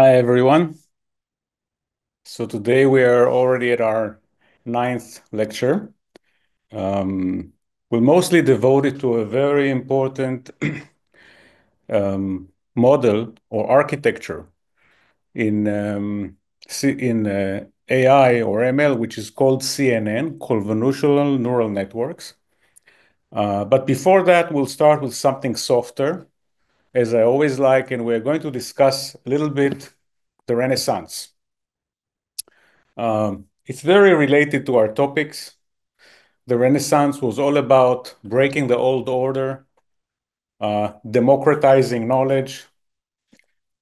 Hi, everyone. So today we are already at our ninth lecture. We'll mostly devote it to a very important model or architecture in AI or ML, which is called CNN, convolutional neural networks. But before that, we'll start with something softer, as I always like, and we're going to discuss a little bit the Renaissance. It's very related to our topics. The Renaissance was all about breaking the old order, democratizing knowledge,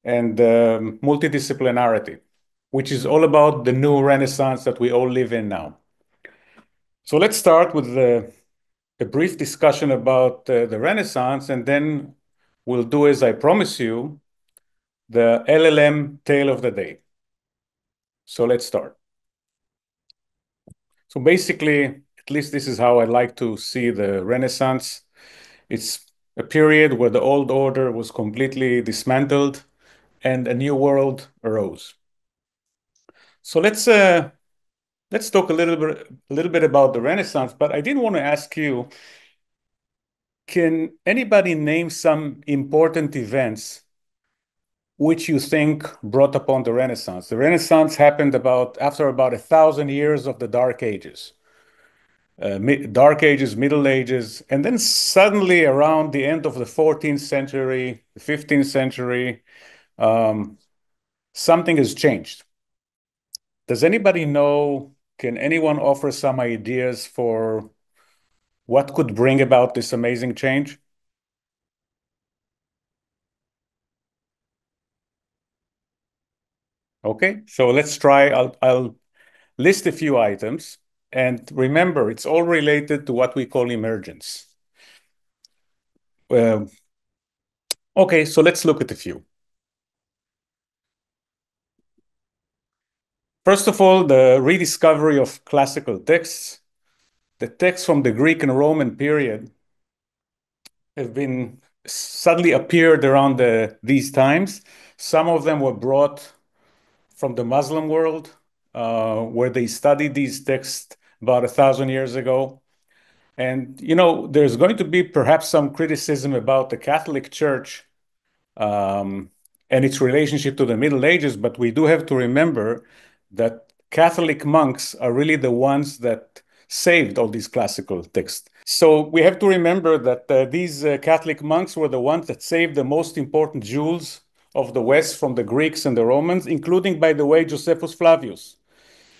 and multidisciplinarity, which is all about the new Renaissance that we all live in now. So let's start with a brief discussion about the Renaissance, and then we'll do, as I promise you, the LLM tale of the day. So let's start. So basically, at least this is how I like to see the Renaissance. It's a period where the old order was completely dismantled and a new world arose. So let's talk a little bit about the Renaissance, but I did want to ask you, can anybody name some important events which you think brought upon the Renaissance? The Renaissance happened after about 1,000 years of the Dark Ages. Dark Ages, Middle Ages, and then suddenly around the end of the 14th century, the 15th century, something has changed. Does anybody know, can anyone offer some ideas for what could bring about this amazing change? Okay, so let's try. I'll list a few items. And remember, it's all related to what we call emergence. Uh, okay, so let's look at a few. First of all, the rediscovery of classical texts. The texts from the Greek and Roman period have been suddenly appeared around these times. Some of them were brought from the Muslim world, where they studied these texts about 1,000 years ago. And, there's going to be perhaps some criticism about the Catholic Church and its relationship to the Middle Ages, but we do have to remember that Catholic monks are really the ones that saved all these classical texts. So we have to remember that these Catholic monks were the ones that saved the most important jewels of the West from the Greeks and the Romans, including, by the way, Josephus Flavius.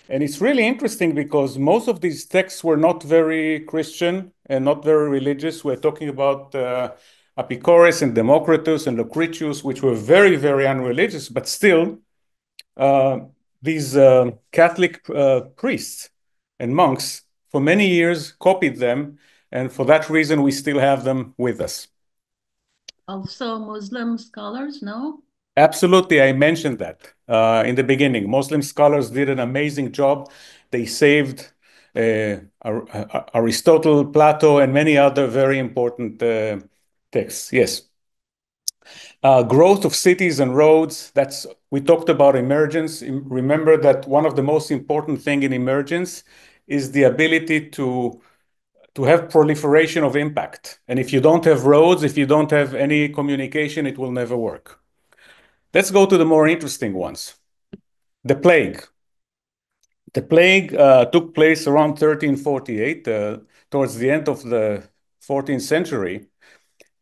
And it's really interesting because most of these texts were not very Christian and not very religious. We're talking about Epicurus and Democritus and Lucretius, which were very, very unreligious, but still these Catholic priests and monks for many years copied them, and for that reason we still have them with us. Also Muslim scholars, no? Absolutely, I mentioned that in the beginning. Muslim scholars did an amazing job. They saved Aristotle, Plato, and many other very important texts. Yes. Growth of cities and roads. We talked about emergence. Remember that one of the most important thing in emergence is the ability to have proliferation of impact. And if you don't have roads, if you don't have any communication, it will never work. Let's go to the more interesting ones. The plague. The plague took place around 1348, towards the end of the 14th century.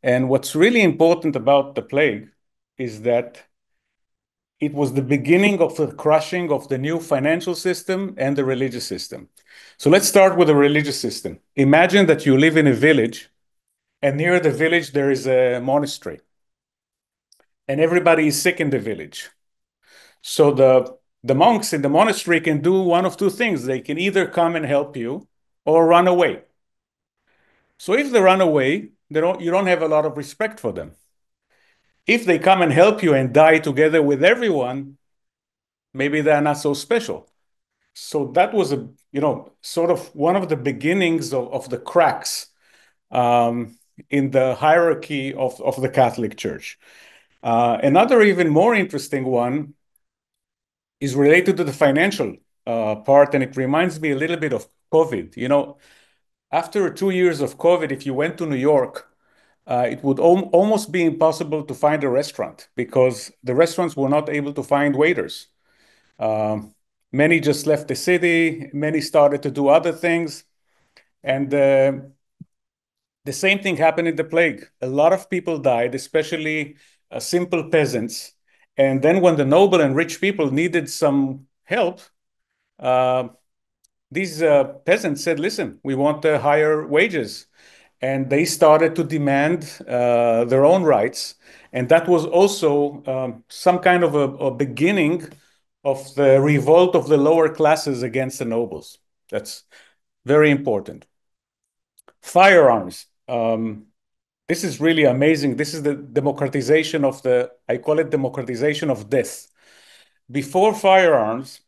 And what's really important about the plague is that it was the beginning of the crushing of the new financial system and the religious system. So let's start with the religious system. Imagine that you live in a village, and near the village there is a monastery, and everybody is sick in the village. So the monks in the monastery can do one of two things. They can either come and help you or run away. So if they run away, you don't have a lot of respect for them. If they come and help you and die together with everyone, maybe they're not so special. So that was sort of one of the beginnings of the cracks in the hierarchy of the Catholic Church. Another even more interesting one is related to the financial part, and it reminds me a little bit of COVID. You know, after 2 years of COVID, if you went to New York, it would almost be impossible to find a restaurant because the restaurants were not able to find waiters. Many just left the city, many started to do other things, and the same thing happened in the plague. A lot of people died, especially simple peasants. And then when the noble and rich people needed some help, uh, these peasants said, listen, we want higher wages. And they started to demand their own rights. And that was also some kind of a beginning of the revolt of the lower classes against the nobles. That's very important. Firearms. This is really amazing. This is the democratization of I call it democratization of death. Before firearms,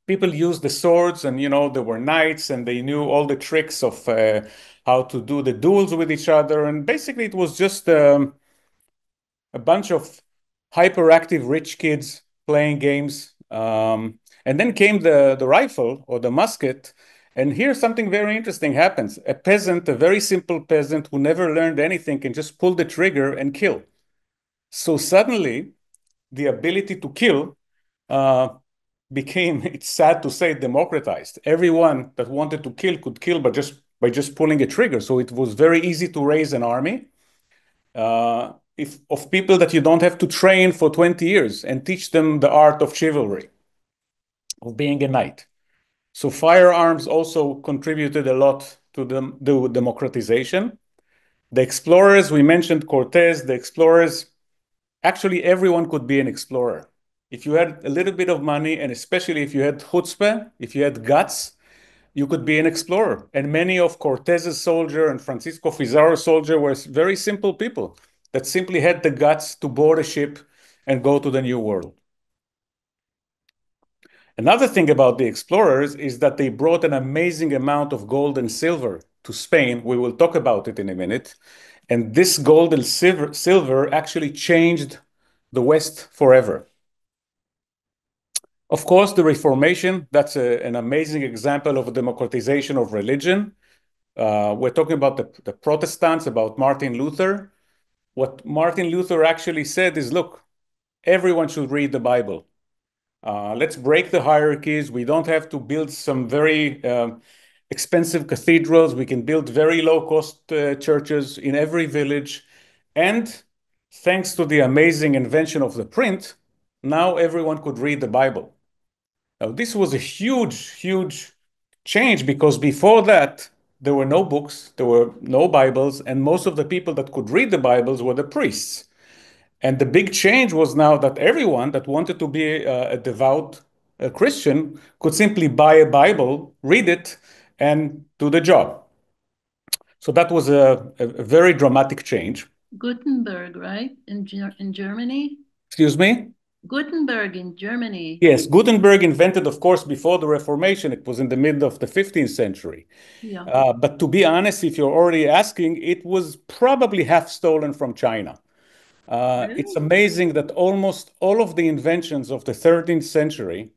people used the swords, and there were knights, and they knew all the tricks of how to do the duels with each other. And basically, it was just a bunch of hyperactive rich kids playing games. And then came the rifle or the musket. And here something very interesting happens. A peasant, a very simple peasant who never learned anything, can just pull the trigger and kill. So suddenly, the ability to kill became, it's sad to say, democratized. Everyone that wanted to kill could kill by just pulling a trigger. So it was very easy to raise an army of people that you don't have to train for 20 years and teach them the art of chivalry, of being a knight. So firearms also contributed a lot to the democratization. The explorers, we mentioned Cortez, the explorers, actually everyone could be an explorer. If you had a little bit of money, and especially if you had chutzpah, if you had guts, you could be an explorer. And many of Cortez's soldiers and Francisco Pizarro's soldiers were very simple people that simply had the guts to board a ship and go to the New World. Another thing about the explorers is that they brought an amazing amount of gold and silver to Spain. We will talk about it in a minute. And this gold and silver actually changed the West forever. Of course, the Reformation, that's an amazing example of a democratization of religion. We're talking about the Protestants, about Martin Luther. What Martin Luther actually said is, look, everyone should read the Bible. Let's break the hierarchies. We don't have to build some very expensive cathedrals. We can build very low-cost churches in every village. And thanks to the amazing invention of the print, now everyone could read the Bible. Now, this was a huge, huge change because before that, there were no books, there were no Bibles, and most of the people that could read the Bibles were the priests. And the big change was now that everyone that wanted to be a devout Christian could simply buy a Bible, read it, and do the job. So that was a very dramatic change. Gutenberg, right? In Germany? Excuse me? Gutenberg in Germany. Yes, Gutenberg invented, of course, before the Reformation. It was in the middle of the 15th century. Yeah. But to be honest, if you're already asking, it was probably half stolen from China. Really? It's amazing that almost all of the inventions of the 13th century,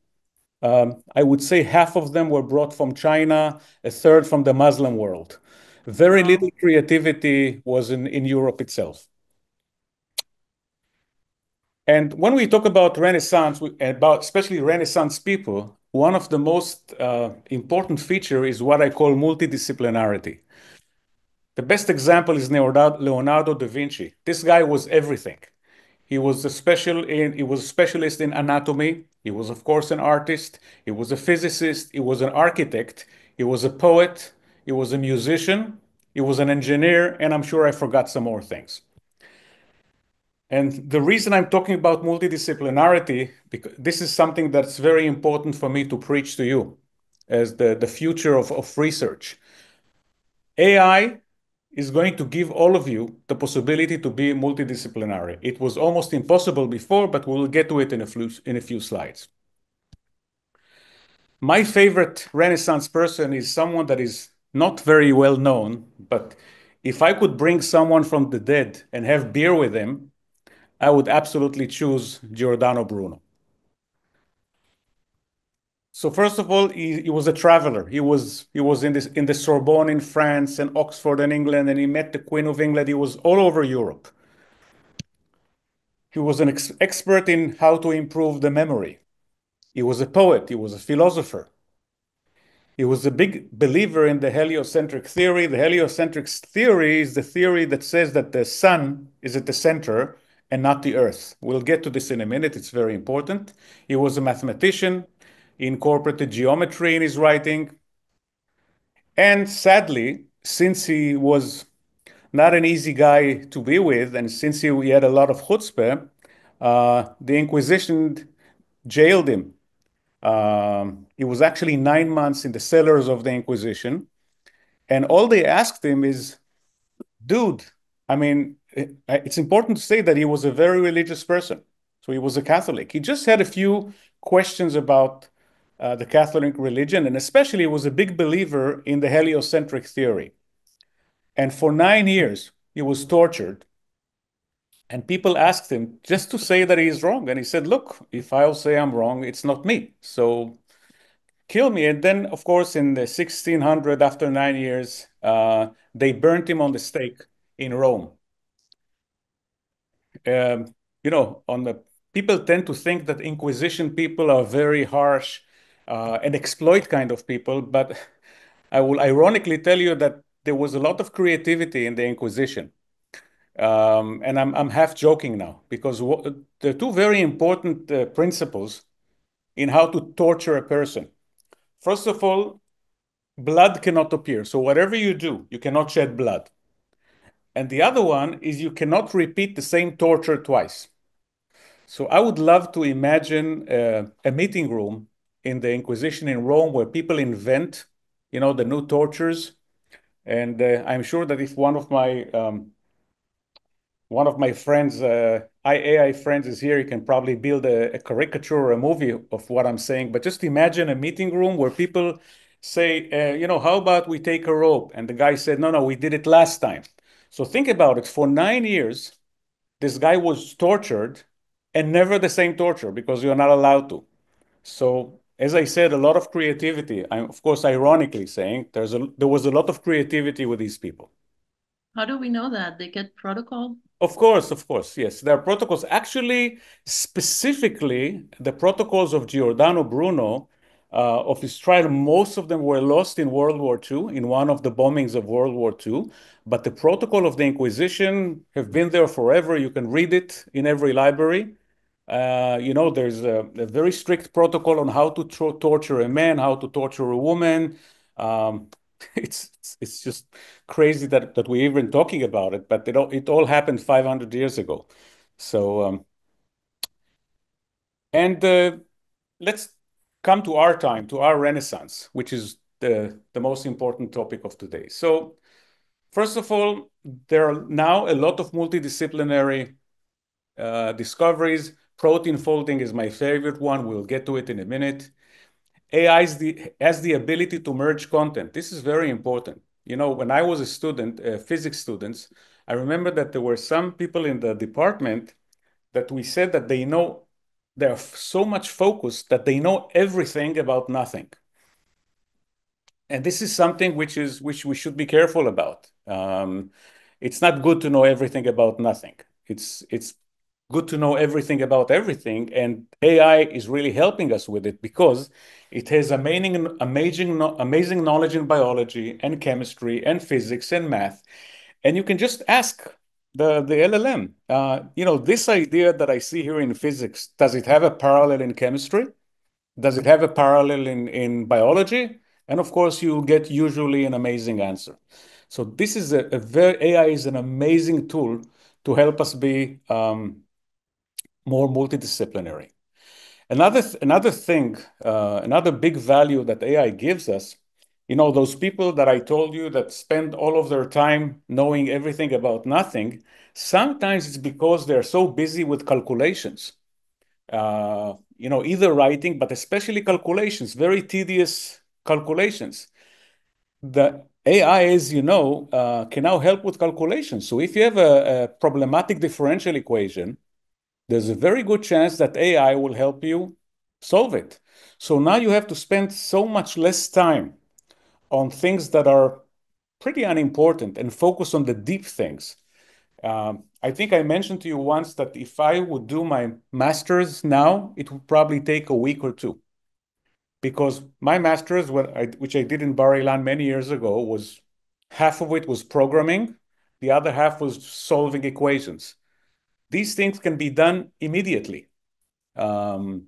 I would say half of them were brought from China, a third from the Muslim world. Very little creativity was in Europe itself. And when we talk about Renaissance, about especially Renaissance people, one of the most important feature is what I call multidisciplinarity. The best example is Leonardo da Vinci. This guy was everything. He was a specialist in anatomy. He was, of course, an artist. He was a physicist. He was an architect. He was a poet. He was a musician. He was an engineer, and I'm sure I forgot some more things. And the reason I'm talking about multidisciplinarity, because this is something that's very important for me to preach to you as the future of research. AI is going to give all of you the possibility to be multidisciplinary. It was almost impossible before, but we'll get to it in a few slides. My favorite Renaissance person is someone that is not very well known, but if I could bring someone from the dead and have beer with him, I would absolutely choose Giordano Bruno. So first of all, he was a traveler. He was in the Sorbonne in France and Oxford in England, and he met the Queen of England. He was all over Europe. He was an expert in how to improve the memory. He was a poet. He was a philosopher. He was a big believer in the heliocentric theory. The heliocentric theory is the theory that says that the sun is at the center and not the earth. We'll get to this in a minute. It's very important. He was a mathematician. He incorporated geometry in his writing. And sadly, since he was not an easy guy to be with, and since he had a lot of chutzpah, the Inquisition jailed him. He was actually 9 months in the cellars of the Inquisition. And all they asked him is, dude, I mean, it's important to say that he was a very religious person. So he was a Catholic. He just had a few questions about the Catholic religion, and especially he was a big believer in the heliocentric theory. And for 9 years, he was tortured. And people asked him just to say that he is wrong. And he said, look, if I'll say I'm wrong, it's not me. So kill me. And then, of course, in the 1600, after 9 years, they burnt him on the stake in Rome. On the people tend to think that Inquisition people are very harsh and exploit kind of people, but I will ironically tell you that there was a lot of creativity in the Inquisition. And I'm half joking now because there are two very important principles in how to torture a person. First of all, blood cannot appear. So whatever you do, you cannot shed blood. And the other one is you cannot repeat the same torture twice. So I would love to imagine a meeting room in the Inquisition in Rome where people invent, the new tortures. And I'm sure that if one of my friends, AI friends is here, he can probably build a caricature or a movie of what I'm saying. But just imagine a meeting room where people say, how about we take a rope? And the guy said, no, we did it last time. So think about it. For 9 years, this guy was tortured and never the same torture because you're not allowed to. So as I said, a lot of creativity. I'm, of course, ironically saying there was a lot of creativity with these people. How do we know that? They get protocol? Of course, yes. There are protocols. Actually, specifically, the protocols of Giordano Bruno of his trial, most of them were lost in World War II, in one of the bombings of World War II. But the protocol of the Inquisition have been there forever. You can read it in every library. There's a very strict protocol on how to torture a man, how to torture a woman. It's just crazy that we're even talking about it, but it all happened 500 years ago. So, let's come to our time, to our Renaissance, which is the most important topic of today. So, first of all, there are now a lot of multidisciplinary discoveries. Protein folding is my favorite one. We'll get to it in a minute. AI has the ability to merge content. This is very important. When I was a student, physics students, I remember that there were some people in the department that we said that they're so much focused that they know everything about nothing. And this is something which we should be careful about. It's not good to know everything about nothing. It's good to know everything about everything, and AI is really helping us with it because it has amazing knowledge in biology and chemistry and physics and math, and you can just ask the LLM. This idea that I see here in physics, does it have a parallel in chemistry? Does it have a parallel in biology? And of course, you'll get usually an amazing answer. So this is AI is an amazing tool to help us be more multidisciplinary. Another thing, another big value that AI gives us, those people that I told you that spend all of their time knowing everything about nothing, sometimes it's because they're so busy with calculations. Either writing, but especially calculations, very tedious calculations. The AI, as you know, can now help with calculations. So if you have a problematic differential equation, there's a very good chance that AI will help you solve it. So now you have to spend so much less time on things that are pretty unimportant and focus on the deep things. I think I mentioned to you once that if I would do my master's now, it would probably take a week or two. Because my master's, which I did in Bar Ilan many years ago, was half of it was programming, the other half was solving equations. These things can be done immediately. Not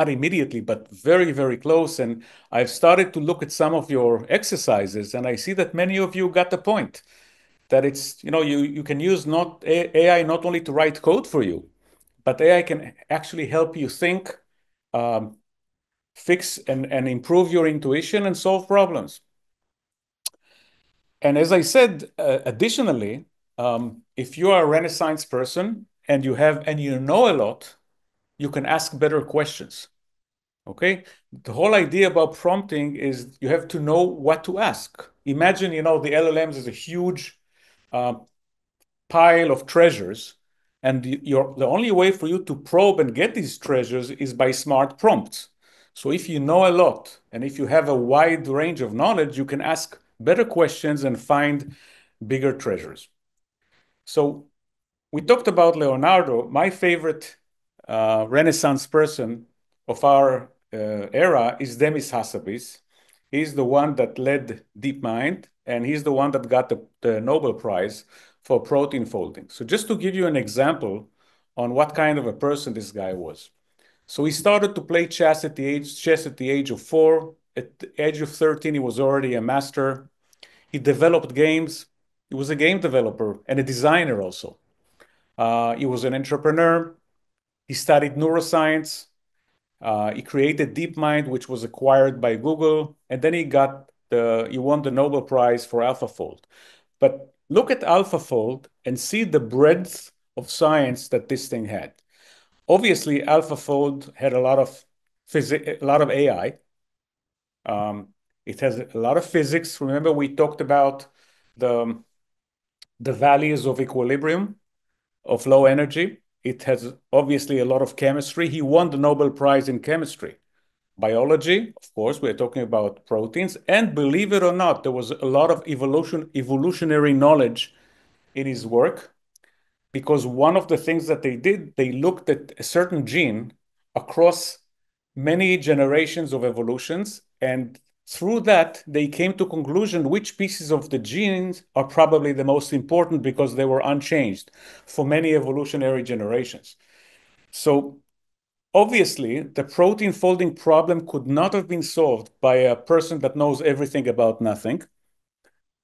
immediately, but very, very close. And I've started to look at some of your exercises, and I see that many of you got the point that you can use not AI not only to write code for you, but AI can actually help you think, fix and improve your intuition and solve problems. And as I said, additionally, if you are a Renaissance person and you know a lot, you can ask better questions. Okay? The whole idea about prompting is you have to know what to ask. Imagine, the LLMs is a huge pile of treasures, and the only way for you to probe and get these treasures is by smart prompts. So if you know a lot, and if you have a wide range of knowledge, you can ask better questions and find bigger treasures. So we talked about Leonardo. My favorite Renaissance person of our era is Demis Hassabis. He's the one that led DeepMind, and he's the one that got the Nobel Prize for protein folding. So just to give you an example on what kind of a person this guy was. So he started to play chess at the age of 4. At the age of 13, he was already a master. He developed games. He was a game developer and a designer also. He was an entrepreneur. He studied neuroscience. He created DeepMind, which was acquired by Google, and then he won the Nobel Prize for AlphaFold. But look at AlphaFold and see the breadth of science that this thing had. Obviously, AlphaFold had a lot of AI. It has a lot of physics. Remember, we talked about the values of equilibrium of low energy. It has obviously a lot of chemistry. He won the Nobel Prize in chemistry. Biology, of course, we're talking about proteins. And believe it or not, there was a lot of evolutionary knowledge in his work, because one of the things that they did, they looked at a certain gene across many generations of evolutions, and through that, they came to conclusion which pieces of the genes are probably the most important because they were unchanged for many evolutionary generations. So obviously, the protein folding problem could not have been solved by a person that knows everything about nothing.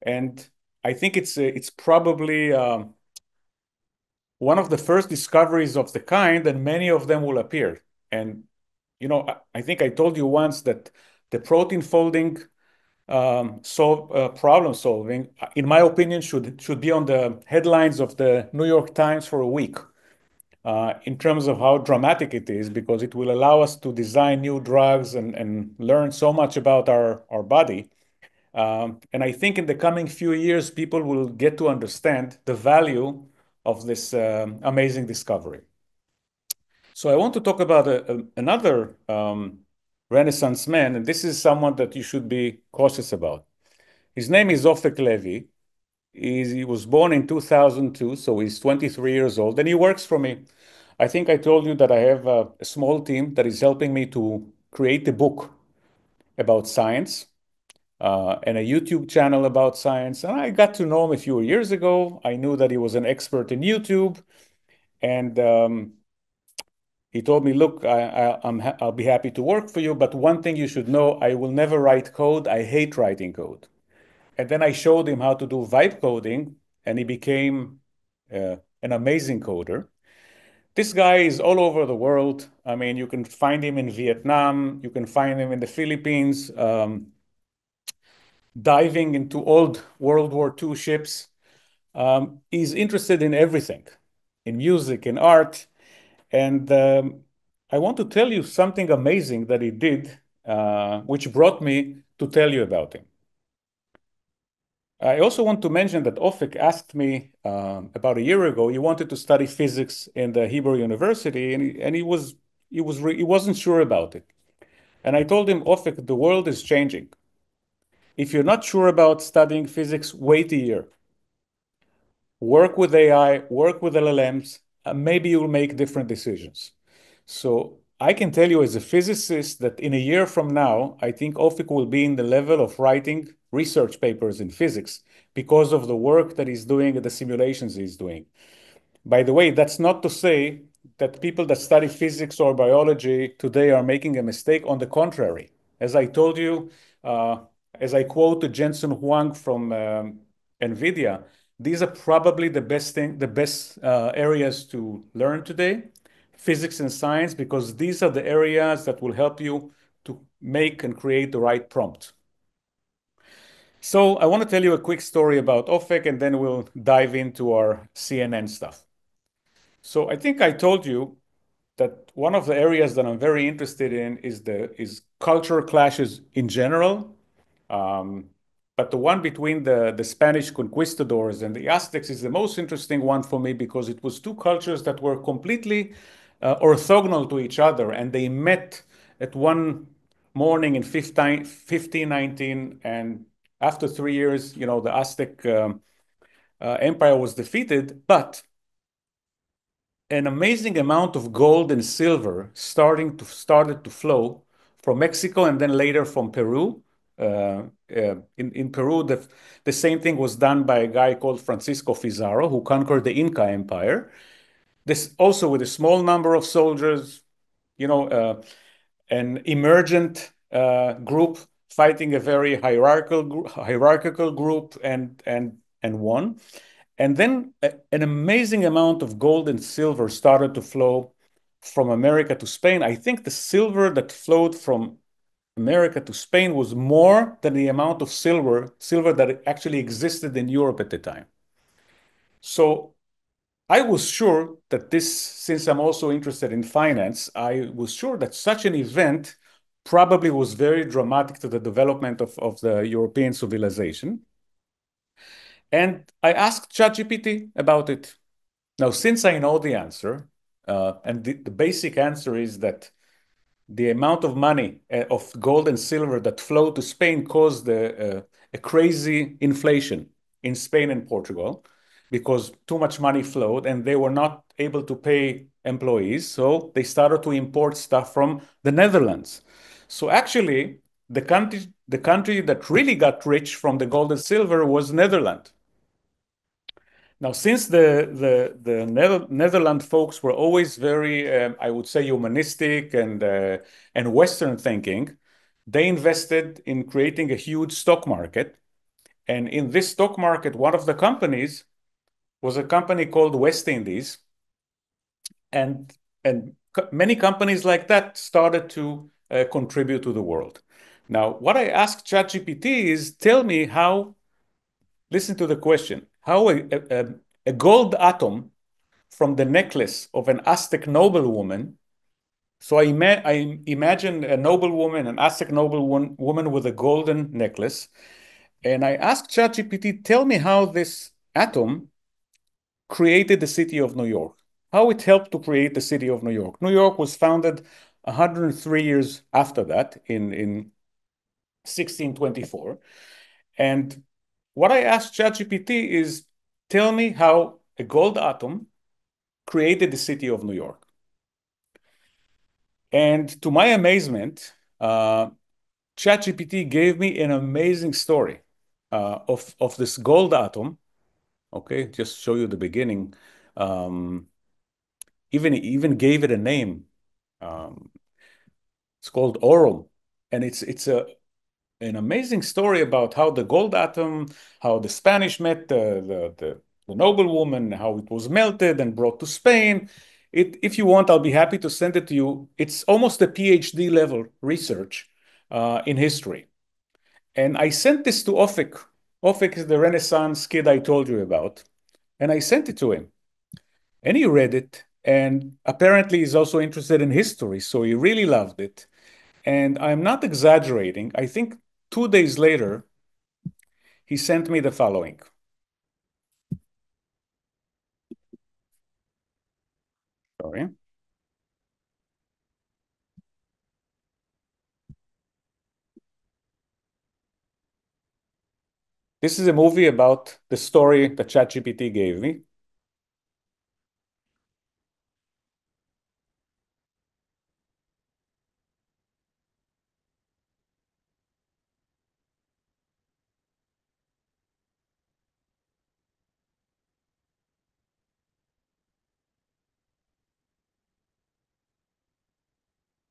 And I think it's probably one of the first discoveries of the kind, and many of them will appear. And I think I told you once that the protein folding problem solving, in my opinion, should be on the headlines of the New York Times for a week, in terms of how dramatic it is, because it will allow us to design new drugs and learn so much about our body. And I think in the coming few years, people will get to understand the value of this amazing discovery. So I want to talk about another Renaissance man, and this is someone that you should be cautious about. His name is Ophir Levi. He was born in 2002, so he's 23 years old, and he works for me. I think I told you that I have a small team that is helping me to create a book about science, and a YouTube channel about science. And I got to know him a few years ago. I knew that he was an expert in YouTube, and he told me, "Look, I'll be happy to work for you, but one thing you should know: I will never write code. I hate writing code." And then I showed him how to do vibe coding, and he became an amazing coder. This guy is all over the world. I mean, you can find him in Vietnam, you can find him in the Philippines, diving into old World War II ships. He's interested in everything, in music, in art. And I want to tell you something amazing that he did, which brought me to tell you about him. I also want to mention that Ofik asked me about a year ago, he wanted to study physics in the Hebrew University, and he was he wasn't sure about it. And I told him, Ofik, the world is changing. If you're not sure about studying physics, wait a year. Work with AI, work with LLMs, maybe you'll make different decisions. So I can tell you as a physicist that in a year from now, I think Ofik will be in the level of writing research papers in physics because of the work that he's doing and the simulations he's doing. By the way, that's not to say that people that study physics or biology today are making a mistake. On the contrary, as I told you, as I quoted Jensen Huang from NVIDIA, these are probably the best areas to learn today, physics and science, because these are the areas that will help you to make and create the right prompt. So I want to tell you a quick story about Ofek, and then we'll dive into our CNN stuff. So I think I told you that one of the areas that I'm very interested in is cultural clashes in general. But the one between the Spanish conquistadors and the Aztecs is the most interesting one for me because it was two cultures that were completely orthogonal to each other, and they met at one morning in 1519, and after 3 years, the Aztec empire was defeated, but an amazing amount of gold and silver started to flow from Mexico and then later from Peru. In Peru, the same thing was done by a guy called Francisco Pizarro, who conquered the Inca Empire. This also with a small number of soldiers, an emergent group fighting a very hierarchical group and won. And then an amazing amount of gold and silver started to flow from America to Spain. I think the silver that flowed from America to Spain was more than the amount of silver that actually existed in Europe at the time. So I was sure that since I'm also interested in finance, I was sure that such an event probably was very dramatic to the development of the European civilization. And I asked ChatGPT about it. Now, since I know the answer, and the basic answer is that the amount of money of gold and silver that flowed to Spain caused a crazy inflation in Spain and Portugal because too much money flowed and they were not able to pay employees. So they started to import stuff from the Netherlands. So actually, the country that really got rich from the gold and silver was Netherlands. Now, since the Netherlands folks were always very, I would say, humanistic and Western thinking, they invested in creating a huge stock market. And in this stock market, one of the companies was a company called West Indies, and many companies like that started to contribute to the world. Now, what I asked ChatGPT is, tell me how. Listen to the question: how a gold atom from the necklace of an Aztec noblewoman. So I imagine a noblewoman, an Aztec noblewoman with a golden necklace. And I asked ChatGPT, tell me how this atom created the city of New York, how it helped to create the city of New York. New York was founded 103 years after that in 1624. And what I asked ChatGPT is, tell me how a gold atom created the city of New York. And to my amazement, ChatGPT gave me an amazing story of this gold atom. Okay, just show you the beginning. Even gave it a name. It's called Aurum, and it's an amazing story about how the gold atom, how the Spanish met the noblewoman, how it was melted and brought to Spain. If you want, I'll be happy to send it to you. It's almost a PhD level research in history. And I sent this to Ofik. Ofik is the Renaissance kid I told you about. And I sent it to him. And he read it. And apparently he's also interested in history. So he really loved it. And I'm not exaggerating. I think 2 days later, he sent me the following. Sorry. This is a movie about the story that ChatGPT gave me.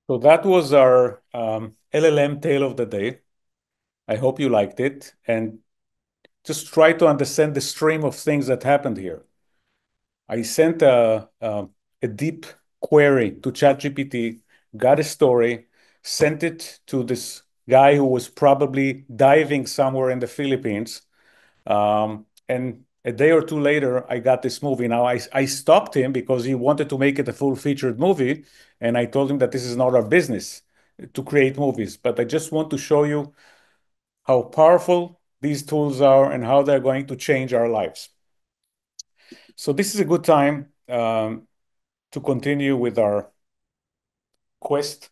So that was our LLM tale of the day. I hope you liked it and just try to understand the stream of things that happened here. I sent a deep query to ChatGPT, got a story, sent it to this guy who was probably diving somewhere in the Philippines. And a day or two later, I got this movie. Now, I stopped him because he wanted to make it a full-featured movie, and I told him that this is not our business to create movies. But I just want to show you how powerful these tools are and how they're going to change our lives. So this is a good time to continue with our quest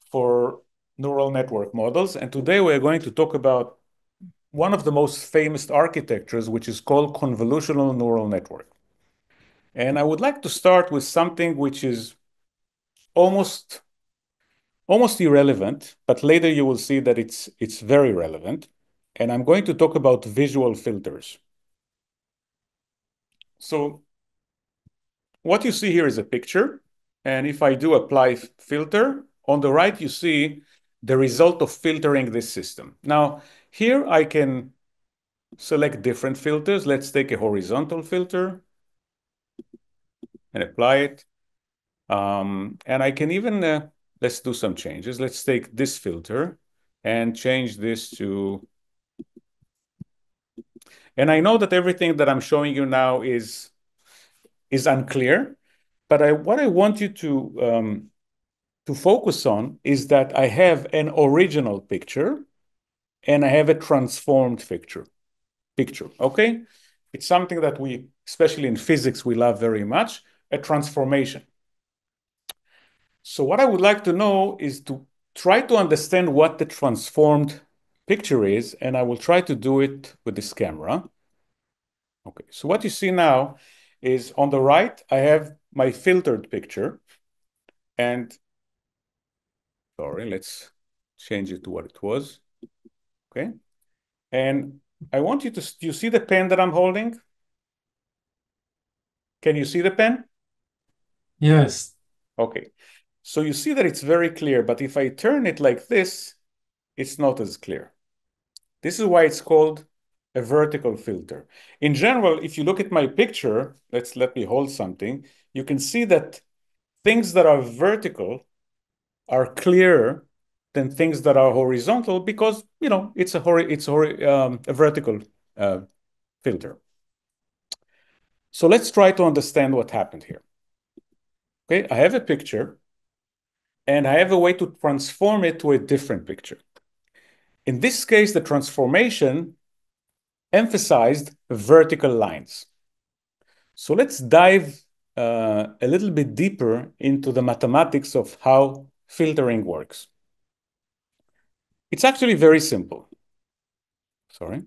for neural network models. And today we're going to talk about one of the most famous architectures, which is called convolutional neural network. And I would like to start with something which is almost irrelevant, but later you will see that it's very relevant. And I'm going to talk about visual filters. So what you see here is a picture. And if I do apply filter, on the right, you see the result of filtering this system. Now, here I can select different filters. Let's take a horizontal filter and apply it. And I can even, let's do some changes. Let's take this filter and change this to, and I know that everything that I'm showing you now is unclear, but what I want you to focus on is that I have an original picture and I have a transformed picture, okay? It's something that we, especially in physics, we love very much, a transformation. So what I would like to know is to try to understand what the transformed picture is, and I will try to do it with this camera. Okay, so what you see now is on the right, I have my filtered picture, and sorry, let's change it to what it was. Okay. And I want you to, you see the pen that I'm holding? Can you see the pen? Yes. Okay. So you see that it's very clear, but if I turn it like this, it's not as clear. This is why it's called a vertical filter. In general, if you look at my picture, let me hold something, you can see that things that are vertical are clearer than things that are horizontal because, you know, it's a vertical filter. So let's try to understand what happened here. Okay, I have a picture and I have a way to transform it to a different picture. In this case, the transformation emphasized vertical lines. So let's dive a little bit deeper into the mathematics of how filtering works. It's actually very simple. Sorry.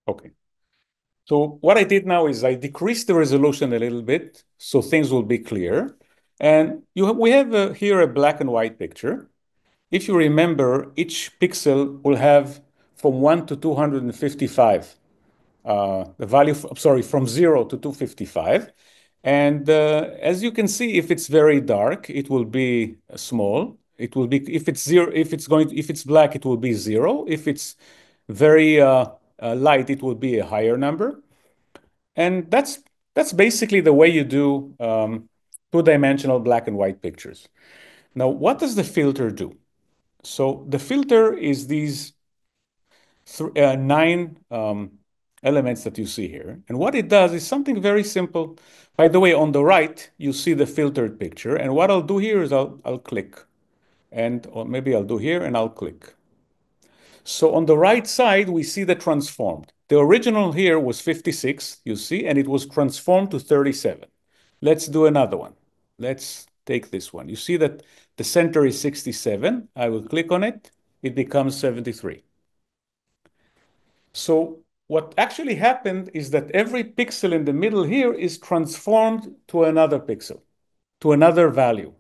Okay. So what I did now is I decreased the resolution a little bit so things will be clear. And we have here a black and white picture. If you remember, each pixel will have from 1 to 255. The value, sorry, from 0 to 255. And as you can see, if it's very dark, it will be small. It will be, if it's zero, if it's black, it will be 0. If it's very light, it will be a higher number. And that's basically the way you do two-dimensional black and white pictures. Now, what does the filter do? So the filter is these 9 elements that you see here. And what it does is something very simple. By the way, on the right, you see the filtered picture. And what I'll do here is I'll click. Or maybe I'll do here and I'll click. So on the right side, we see the transformed. The original here was 56, you see, and it was transformed to 37. Let's do another one. Let's take this one. You see that the center is 67. I will click on it. It becomes 73. So what actually happened is that every pixel in the middle here is transformed to another pixel, to another value.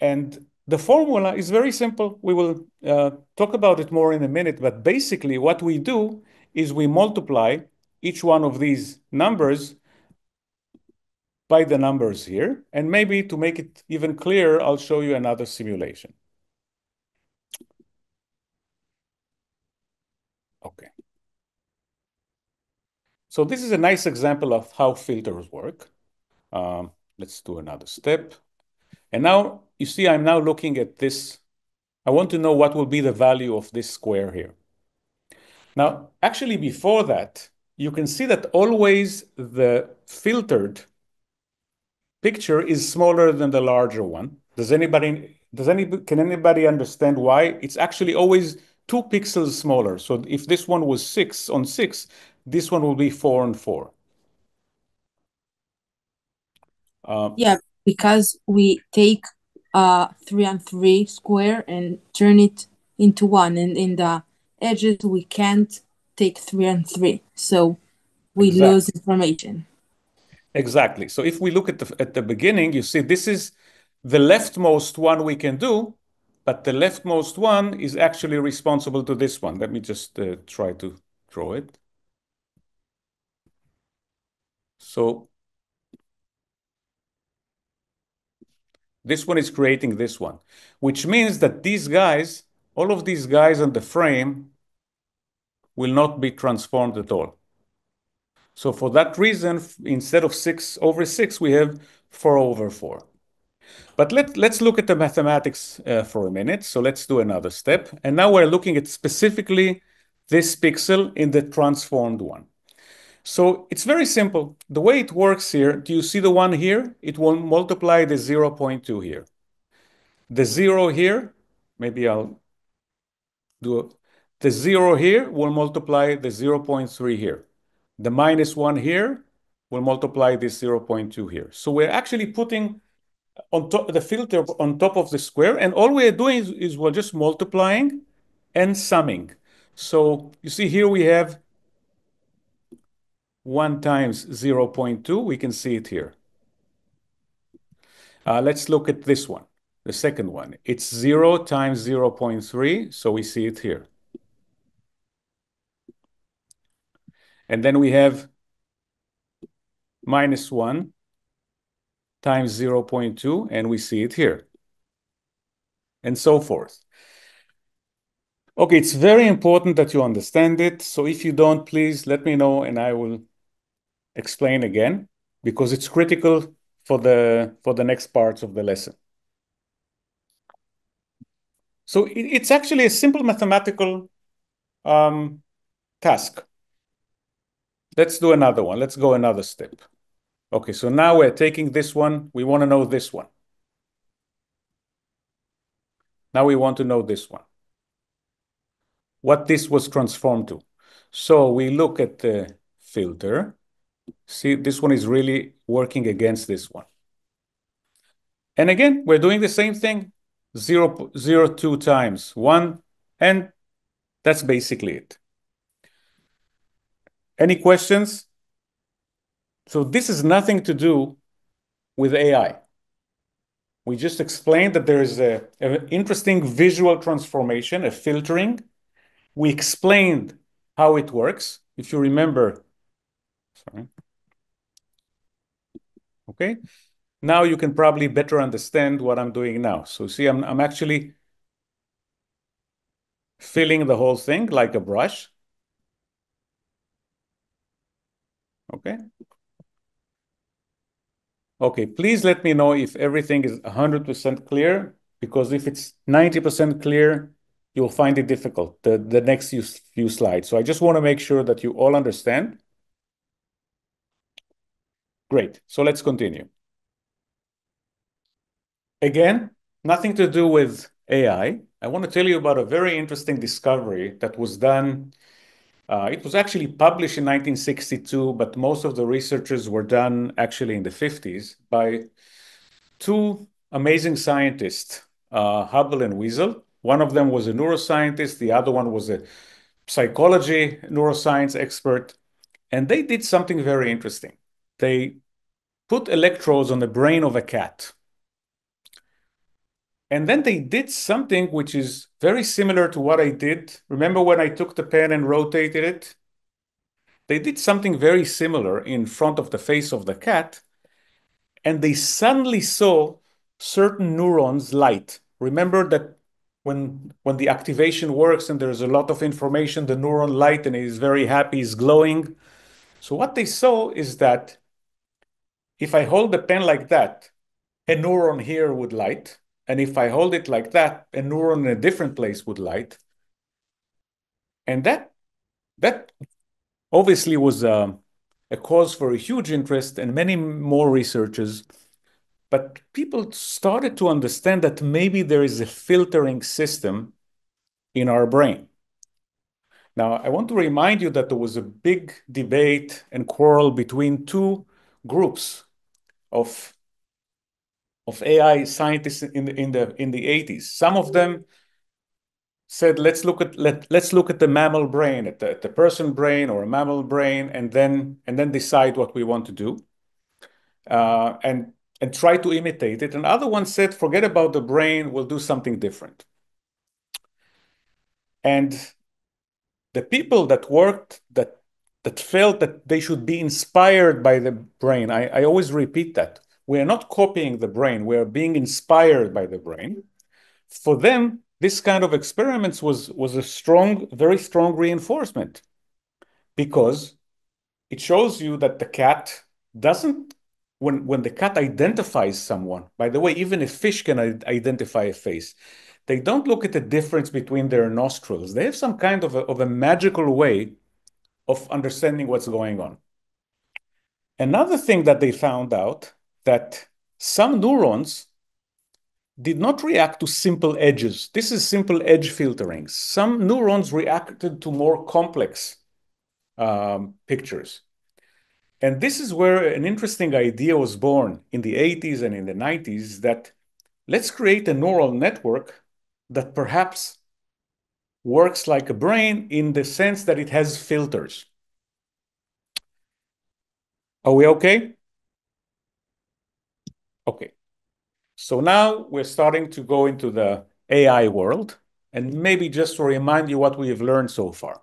And the formula is very simple. We will talk about it more in a minute, but basically what we do is we multiply each one of these numbers by the numbers here. And maybe to make it even clearer, I'll show you another simulation. Okay. So this is a nice example of how filters work. Let's do another step. And now you see I'm now looking at this. I want to know what will be the value of this square here. Now, actually before that, you can see that always the filtered picture is smaller than the larger one. Can anybody understand why? It's actually always 2 pixels smaller. So if this one was 6 on 6, this one will be 4 on 4. Yeah, because we take 3 on 3 square and turn it into 1, and in the edges we can't take 3 on 3, so we lose information. Exactly. So if we look at the beginning, you see this is the leftmost one we can do, but the leftmost one is actually responsible to this one. Let me just try to draw it. So this one is creating this one, which means that these guys, all of these guys on the frame will not be transformed at all. So for that reason, instead of 6/6, we have 4/4. But let's look at the mathematics for a minute. So let's do another step. And now we're looking at specifically this pixel in the transformed one. So it's very simple. The way it works here, do you see the one here? It will multiply the 0.2 here. The 0 here, maybe I'll do the 0 here will multiply the 0.3 here. The -1 here will multiply this 0.2 here. So we're actually putting on top the filter on top of the square, and all we're doing is we're just multiplying and summing. So you see here we have 1 times 0.2. We can see it here. Let's look at this one, the second one. It's 0 times 0.3, so we see it here. And then we have -1 times 0.2, and we see it here, and so forth. Okay, it's very important that you understand it. So if you don't, please let me know, and I will explain again, because it's critical for the next parts of the lesson. So it's actually a simple mathematical task. Let's do another one. Let's go another step. Okay, so now we're taking this one. We want to know this one. Now we want to know this one, what this was transformed to. So we look at the filter. See, this one is really working against this one. And again, we're doing the same thing, 0.02 times 1, and that's basically it. Any questions? So this has nothing to do with AI. We just explained that there is an interesting visual transformation, a filtering. We explained how it works. If you remember, sorry. Okay. Now you can probably better understand what I'm doing now. So see, I'm actually filling the whole thing like a brush. Okay. Okay, please let me know if everything is 100% clear, because if it's 90% clear, you'll find it difficult, the next few slides. So I just want to make sure that you all understand. Great, so let's continue. Again, nothing to do with AI. I want to tell you about a very interesting discovery that was done. It was actually published in 1962, but most of the researchers were done actually in the 50s by two amazing scientists, Hubble and Wiesel. One of them was a neuroscientist. The other one was a psychology neuroscience expert. And they did something very interesting. They put electrodes on the brain of a cat. And then they did something which is very similar to what I did. Remember when I took the pen and rotated it? They did something very similar in front of the face of the cat, and they suddenly saw certain neurons light. Remember that when the activation works and there's a lot of information, the neuron light and is very happy, is glowing. So what they saw is that if I hold the pen like that, a neuron here would light. And if I hold it like that, a neuron in a different place would light. And that obviously was a cause for a huge interest and many more researchers. But people started to understand that maybe there is a filtering system in our brain. Now, I want to remind you that there was a big debate and quarrel between two groups of AI scientists in the 80s. Some of them said, let's look at the mammal brain, at the person brain or a mammal brain, and then decide what we want to do, and try to imitate it. And other ones said, forget about the brain, we'll do something different. And the people that worked, that felt that they should be inspired by the brain, I always repeat that. We are not copying the brain, we are being inspired by the brain. For them, this kind of experiments was a very strong reinforcement, because it shows you that the cat doesn't, when the cat identifies someone, by the way, even a fish can identify a face, they don't look at the difference between their nostrils. They have some kind of a magical way of understanding what's going on. Another thing that they found out, that some neurons did not react to simple edges. This is simple edge filtering. Some neurons reacted to more complex pictures. And this is where an interesting idea was born in the 80s and in the 90s, that let's create a neural network that perhaps works like a brain in the sense that it has filters. Are we okay? Okay. So now we're starting to go into the AI world, and maybe just to remind you what we have learned so far.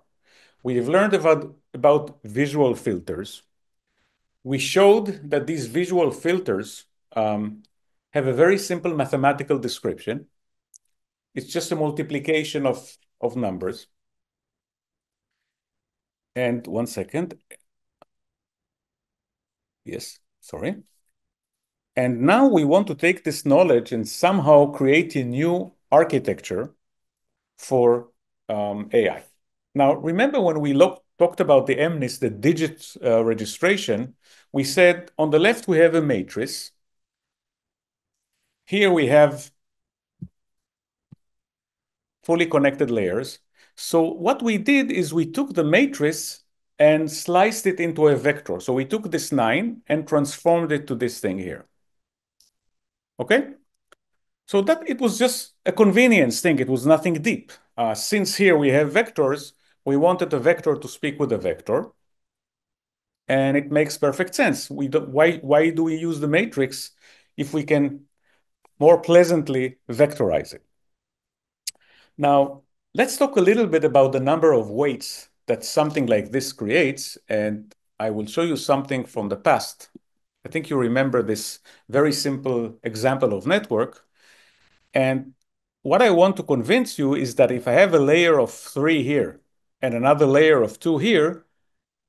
We have learned about visual filters. We showed that these visual filters have a very simple mathematical description. It's just a multiplication of numbers. And one second. Yes, sorry. And now we want to take this knowledge and somehow create a new architecture for AI. Now, remember when we talked about the MNIST, the digit registration, we said on the left we have a matrix. Here we have fully connected layers. So what we did is we took the matrix and sliced it into a vector. So we took this 9 and transformed it to this thing here. Okay? So that it was just a convenience thing. It was nothing deep. Since here we have vectors, we wanted a vector to speak with a vector. And it makes perfect sense. Why do we use the matrix if we can more pleasantly vectorize it? Now, let's talk a little bit about the number of weights that something like this creates. And I will show you something from the past. I think you remember this very simple example of network. And what I want to convince you is that if I have a layer of 3 here and another layer of 2 here,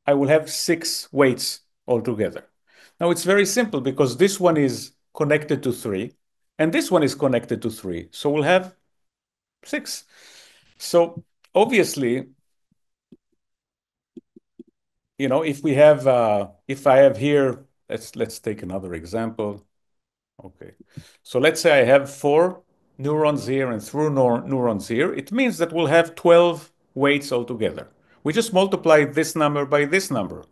I will have 6 weights altogether. Now it's very simple, because this one is connected to 3 and this one is connected to 3. So we'll have 6. So obviously, you know, if I have here, let's take another example. Okay. So let's say I have 4 neurons here and 3 neurons here. It means that we'll have 12 weights altogether. We just multiply this number by this number,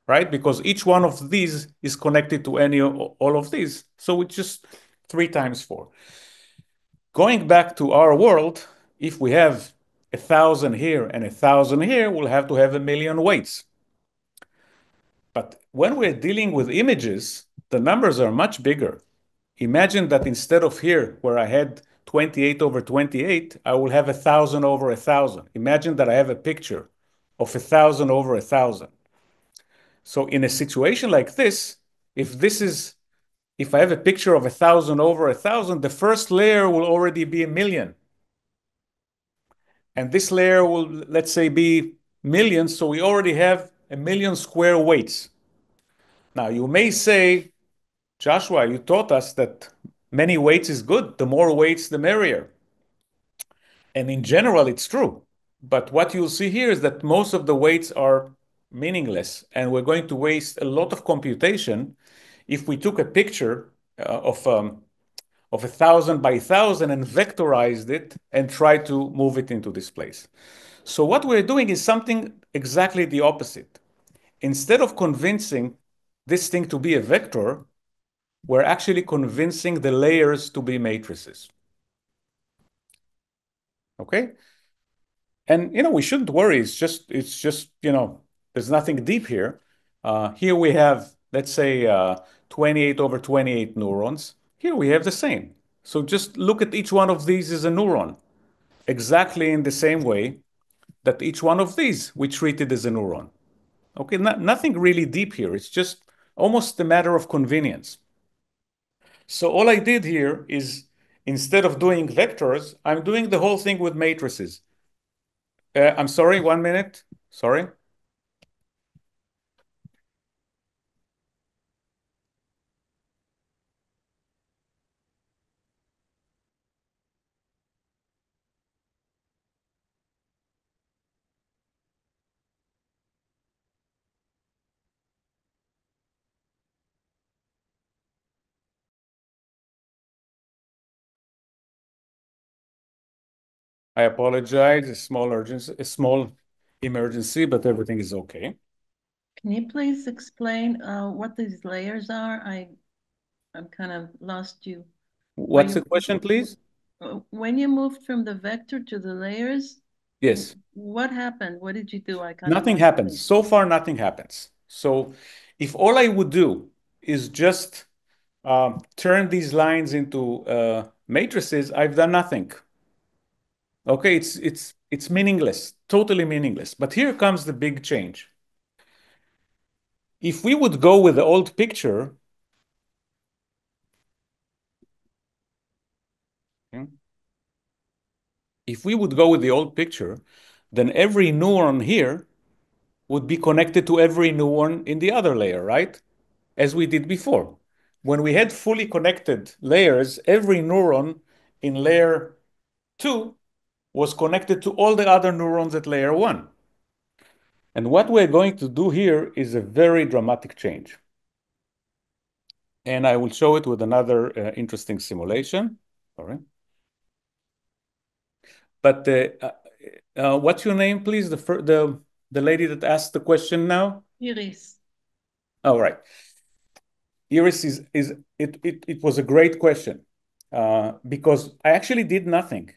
right? Because each one of these is connected to all of these. So we just 3 times 4. Going back to our world, if we have 1,000 here and 1,000 here, we'll have to have 1,000,000 weights. But when we're dealing with images, the numbers are much bigger. Imagine that instead of here, where I had 28 over 28, I will have 1,000 over 1,000. Imagine that I have a picture of 1,000 over 1,000. So in a situation like this, if I have a picture of 1,000 over 1,000, the first layer will already be 1,000,000. And this layer will, let's say, be millions, so we already have 1,000,000 square weights. Now, you may say, Joshua, you taught us that many weights is good. The more weights, the merrier. And in general, it's true. But what you'll see here is that most of the weights are meaningless, and we're going to waste a lot of computation if we took a picture of 1,000 by 1,000 and vectorized it and tried to move it into this place. So what we're doing is something exactly the opposite. Instead of convincing this thing to be a vector, we're actually convincing the layers to be matrices. Okay? And, we shouldn't worry. It's just, there's nothing deep here. Here we have, let's say, 28 over 28 neurons. Here we have the same. So just look at each one of these as a neuron, exactly in the same way that each one of these we treated as a neuron. Okay, nothing really deep here. It's just almost a matter of convenience. So all I did here is, instead of doing vectors, I'm doing the whole thing with matrices. I'm sorry, 1 minute. Sorry. I apologize. A small emergency, but everything is okay. Can you please explain what these layers are? I'm kind of lost you. What's the question, please? When you moved from the vector to the layers, Yes. what happened? What did you do? Nothing happens. So far, nothing happens. So if all I would do is just turn these lines into matrices, I've done nothing. Okay, it's meaningless, totally meaningless. But here comes the big change. If we would go with the old picture, then every neuron here would be connected to every neuron in the other layer, right? As we did before. When we had fully connected layers, every neuron in layer 2 was connected to all the other neurons at layer 1. And what we're going to do here is a very dramatic change. And I will show it with another interesting simulation. Sorry. But what's your name, please? The lady that asked the question now? Iris. All right. Iris, it was a great question because I actually did nothing.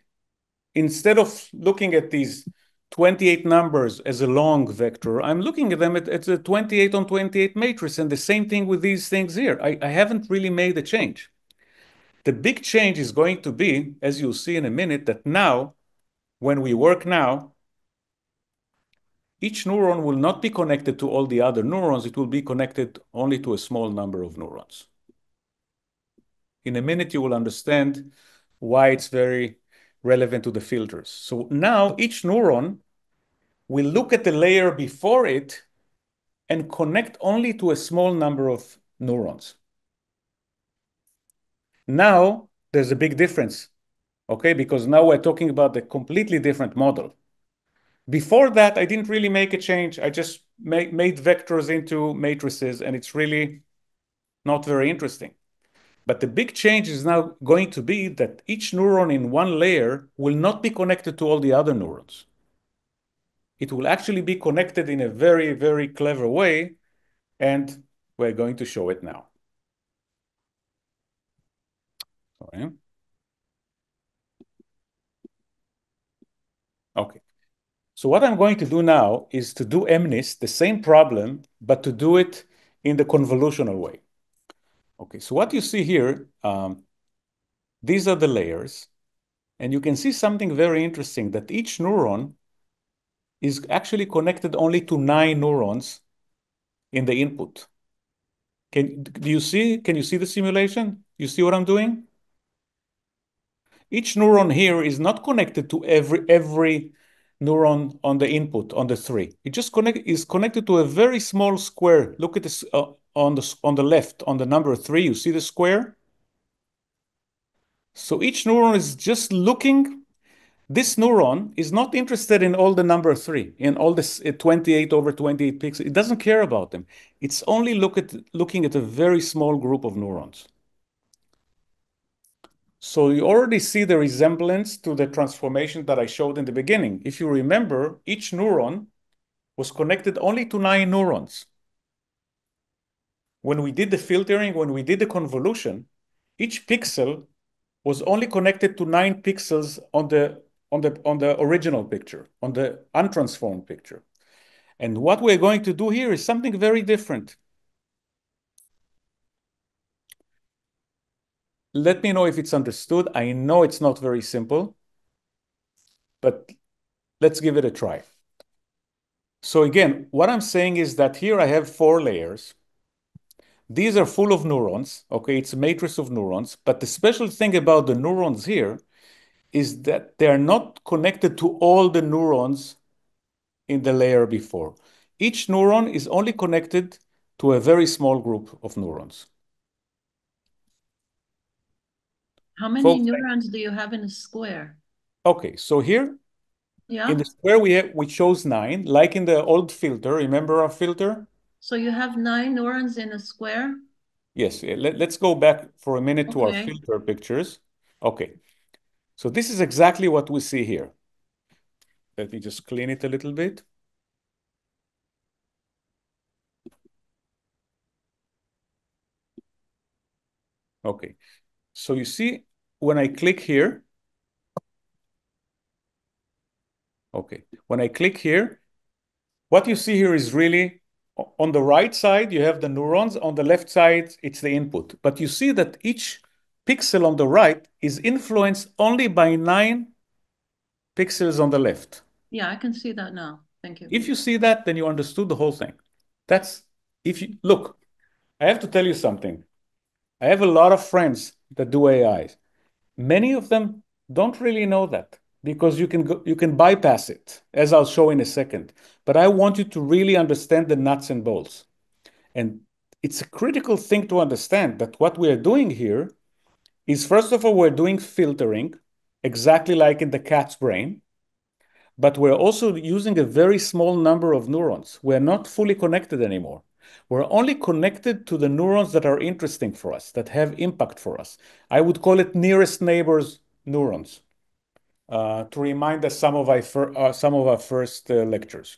Instead of looking at these 28 numbers as a long vector, I'm looking at them at a 28 on 28 matrix, and the same thing with these things here. I haven't really made a change. The big change is going to be, as you'll see in a minute, that now, when we work now, each neuron will not be connected to all the other neurons. It will be connected only to a small number of neurons. In a minute, you will understand why it's very relevant to the filters. So now each neuron will look at the layer before it and connect only to a small number of neurons. Now there's a big difference, okay? Because now we're talking about a completely different model. Before that, I didn't really make a change. I just made vectors into matrices, and it's really not very interesting. But the big change is now going to be that each neuron in one layer will not be connected to all the other neurons. It will actually be connected in a very, very clever way, and we're going to show it now. Sorry. Okay. So what I'm going to do now is to do MNIST, the same problem, but to do it in the convolutional way. Okay, so what you see here, these are the layers, and you can see something very interesting, that each neuron is actually connected only to 9 neurons in the input. Can you see the simulation? You see what I'm doing? Each neuron here is not connected to every neuron on the input, on the 3. It just is connected to a very small square. Look at this on the left, on the number 3. You see the square? So each neuron is just looking. This neuron is not interested in all the number 3, in all this 28 over 28 pixels. It doesn't care about them. It's only looking at a very small group of neurons. So you already see the resemblance to the transformation that I showed in the beginning. If you remember, each neuron was connected only to 9 neurons. When we did the filtering, when we did the convolution, each pixel was only connected to 9 pixels on the original picture, on the untransformed picture. And what we're going to do here is something very different. Let me know if it's understood. I know it's not very simple, but let's give it a try. So again, what I'm saying is that here I have 4 layers. These are full of neurons, okay? It's a matrix of neurons, but the special thing about the neurons here is that they are not connected to all the neurons in the layer before. Each neuron is only connected to a very small group of neurons. How many neurons do you have in a square? Okay, so here in the square we chose 9, like in the old filter. Remember our filter? So you have 9 neurons in a square? Yes, let's go back for a minute to our filter pictures. Okay, so this is exactly what we see here. Let me just clean it a little bit. Okay, so you see when I click here, okay, when I click here, what you see here is really on the right side, you have the neurons. On the left side, it's the input. But you see that each pixel on the right is influenced only by 9 pixels on the left. Yeah, I can see that now. Thank you. If you see that, then you understood the whole thing. Look, I have to tell you something. I have a lot of friends that do AIs. Many of them don't really know that because you can bypass it, as I'll show in a second. But I want you to really understand the nuts and bolts. And it's a critical thing to understand that what we are doing here is, first of all, we're doing filtering, exactly like in the cat's brain, but we're also using a very small number of neurons. We're not fully connected anymore. We're only connected to the neurons that are interesting for us, that have impact for us. I would call it nearest neighbors neurons, to remind us some of our first lectures.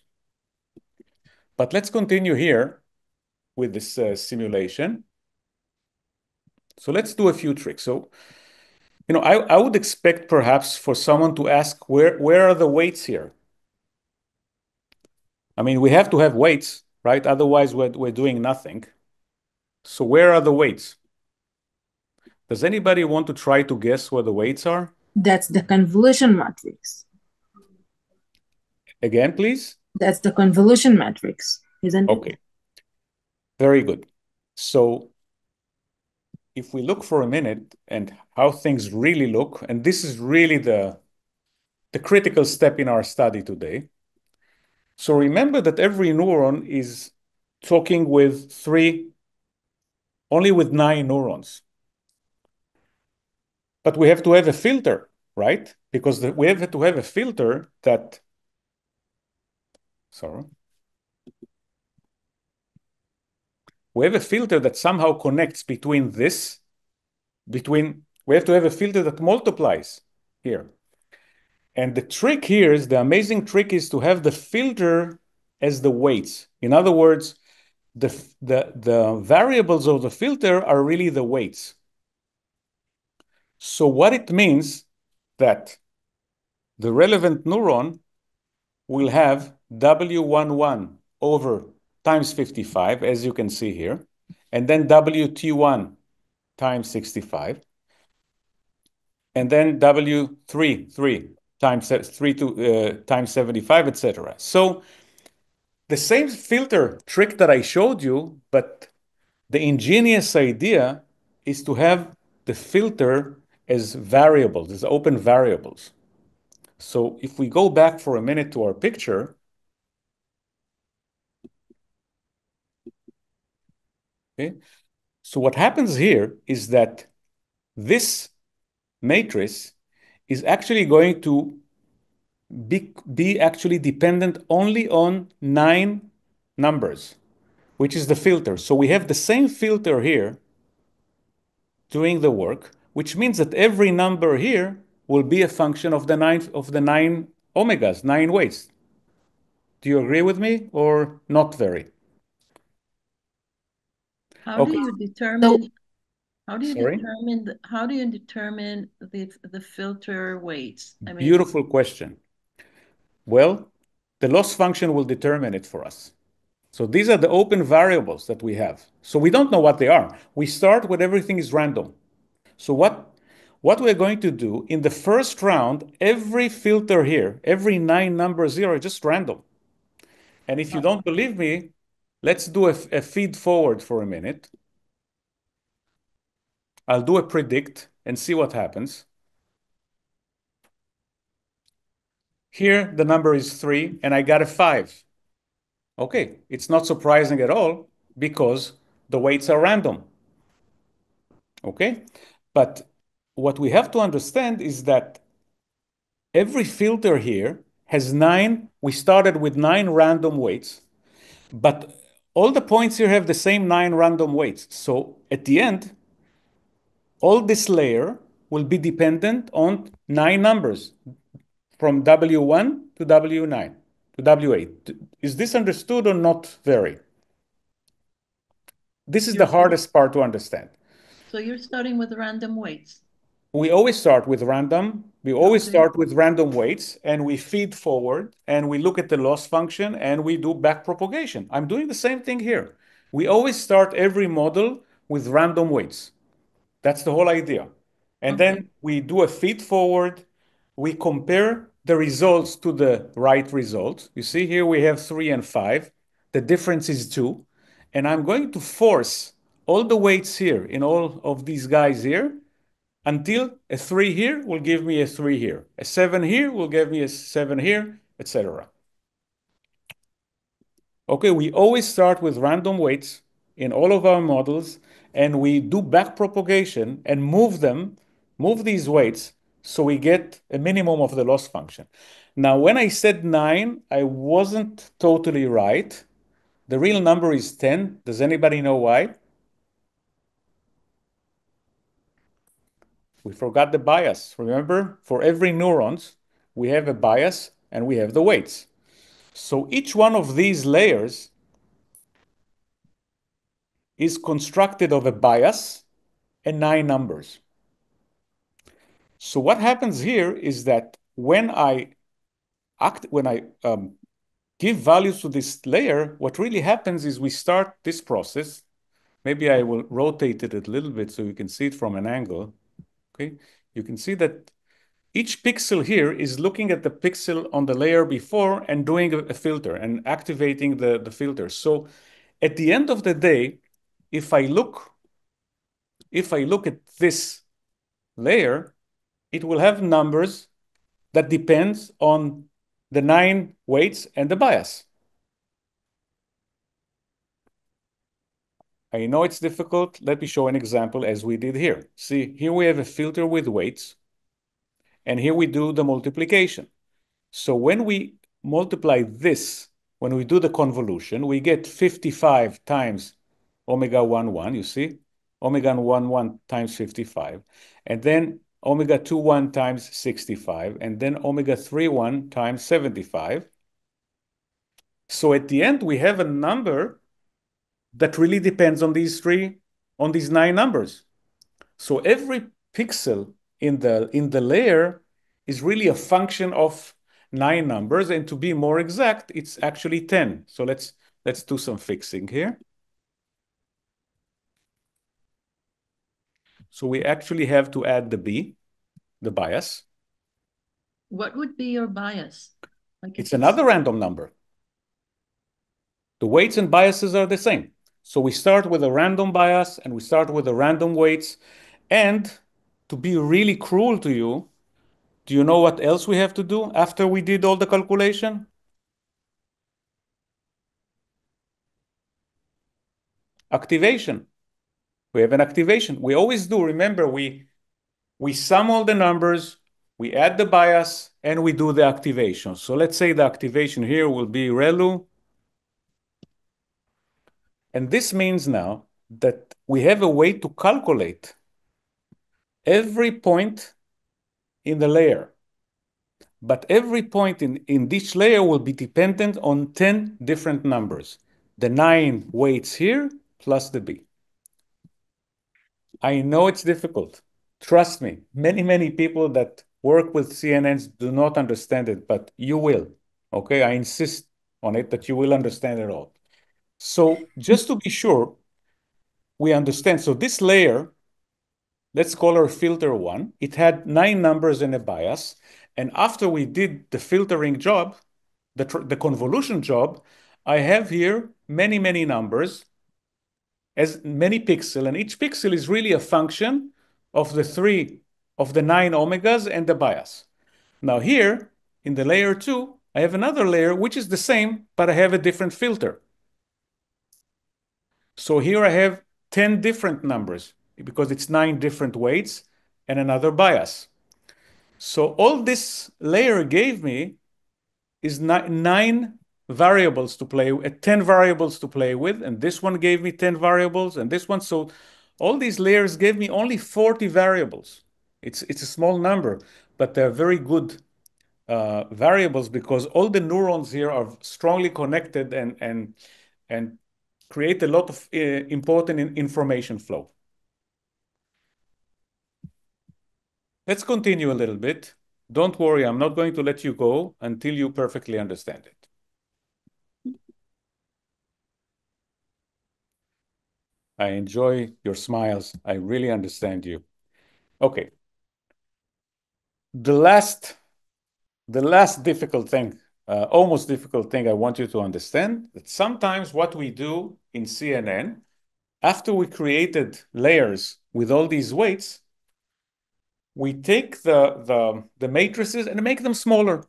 But let's continue here with this simulation. So let's do a few tricks. So, I would expect perhaps for someone to ask, where are the weights here? I mean, we have to have weights, right? Otherwise, we're doing nothing. So where are the weights? Does anybody want to try to guess where the weights are? That's the convolution matrix. Again, please? That's the convolution matrix, isn't it? Okay. Very good. So if we look for a minute and how things really look, and this is really the critical step in our study today. So remember that every neuron is talking with only with 9 neurons. But we have to have a filter, right? Because we have to have a filter that, sorry. We have a filter that somehow connects between we have to have a filter that multiplies here. And the trick here is, the amazing trick is to have the filter as the weights. In other words, the variables of the filter are really the weights. So what it means that the relevant neuron will have W11 over times 55, as you can see here, and then WT1 times 65, and then W33 times 75, etc. So the same filter trick that I showed you, but the ingenious idea is to have the filter as variables, as open variables. So if we go back for a minute to our picture, okay, so what happens here is that this matrix is actually going to be actually dependent only on 9 numbers, which is the filter. So we have the same filter here doing the work, which means that every number here will be a function of the nine omegas, 9 weights. Do you agree with me or not very? How do Okay. you determine? How do you Sorry? determine the filter weights? I mean, Beautiful question. Well, the loss function will determine it for us. So these are the open variables that we have. So we don't know what they are. We start with everything is random. So what we're going to do in the first round, every filter here, every 9 numbers here are just random. And if you don't believe me, let's do a feed forward for a minute. I'll do a predict and see what happens. Here, the number is 3, and I got a 5. Okay, it's not surprising at all because the weights are random. Okay, but what we have to understand is that every filter here has 9. We started with 9 random weights, but all the points here have the same 9 random weights. So at the end, all this layer will be dependent on 9 numbers from W1 to W9 to W8. Is this understood or not very? This is the hardest part to understand. so you're starting with random weights. We always start with random. We always start with random weights, and we feed forward, and we look at the loss function, and we do back propagation. I'm doing the same thing here. We always start every model with random weights. That's the whole idea. And then we do a feed forward. We compare the results to the right results. You see here we have 3 and 5. The difference is 2. And I'm going to force all the weights here in all of these guys here until a 3 here will give me a 3 here. A 7 here will give me a 7 here, etc. Okay, we always start with random weights in all of our models, and we do back propagation and move these weights so we get a minimum of the loss function. Now, when I said 9, I wasn't totally right. The real number is 10. Does anybody know why? We forgot the bias. Remember, for every neurons, we have a bias and we have the weights. So each one of these layers is constructed of a bias and 9 numbers. So what happens here is that when I give values to this layer, what really happens is we start this process. Maybe I will rotate it a little bit so you can see it from an angle. Okay, you can see that each pixel here is looking at the pixel on the layer before and doing a filter and activating the filter. So at the end of the day, if I look at this layer, it will have numbers that depends on the 9 weights and the bias. I know it's difficult. Let me show an example as we did here. See, here we have a filter with weights, and here we do the multiplication. So when we multiply this, when we do the convolution, we get 55 times omega 1, you see? Omega 1 times 55. And then omega 2 times 65. And then omega 3 times 75. So at the end, we have a number that really depends on these 9 numbers. So every pixel in the layer is really a function of 9 numbers, and to be more exact, it's actually 10. So let's do some fixing here. So we actually have to add the B, the bias. What would be your bias? Like It's another random number. The weights and biases are the same. So we start with a random bias and we start with the random weights. And to be really cruel to you, do you know what else we have to do after we did all the calculation? Activation. We have an activation. We always do. Remember, we sum all the numbers, we add the bias, and we do the activation. So let's say the activation here will be ReLU. And this means now that we have a way to calculate every point in the layer. But every point in this layer will be dependent on 10 different numbers. The 9 weights here plus the B. I know it's difficult. Trust me, many people that work with CNNs do not understand it, but you will. Okay, I insist on it that you will understand it all. So just to be sure, we understand. So this layer, let's call her filter 1. It had 9 numbers and a bias. And after we did the filtering job, the convolution job, I have here many numbers as many pixels, and each pixel is really a function of the 9 omegas and the bias. Now here, in the layer 2, I have another layer which is the same, but I have a different filter. So here I have 10 different numbers because it's 9 different weights and another bias. So all this layer gave me is 9 variables to play with, 10 variables to play with, and this one gave me 10 variables, and this one. So all these layers gave me only 40 variables. It's a small number, but they're very good variables because all the neurons here are strongly connected and create a lot of important information flow. Let's continue a little bit. Don't worry, I'm not going to let you go until you perfectly understand it. I enjoy your smiles. I really understand you. Okay. The last difficult thing, almost difficult thing I want you to understand, that sometimes what we do in CNN, after we created layers with all these weights, we take the matrices and make them smaller,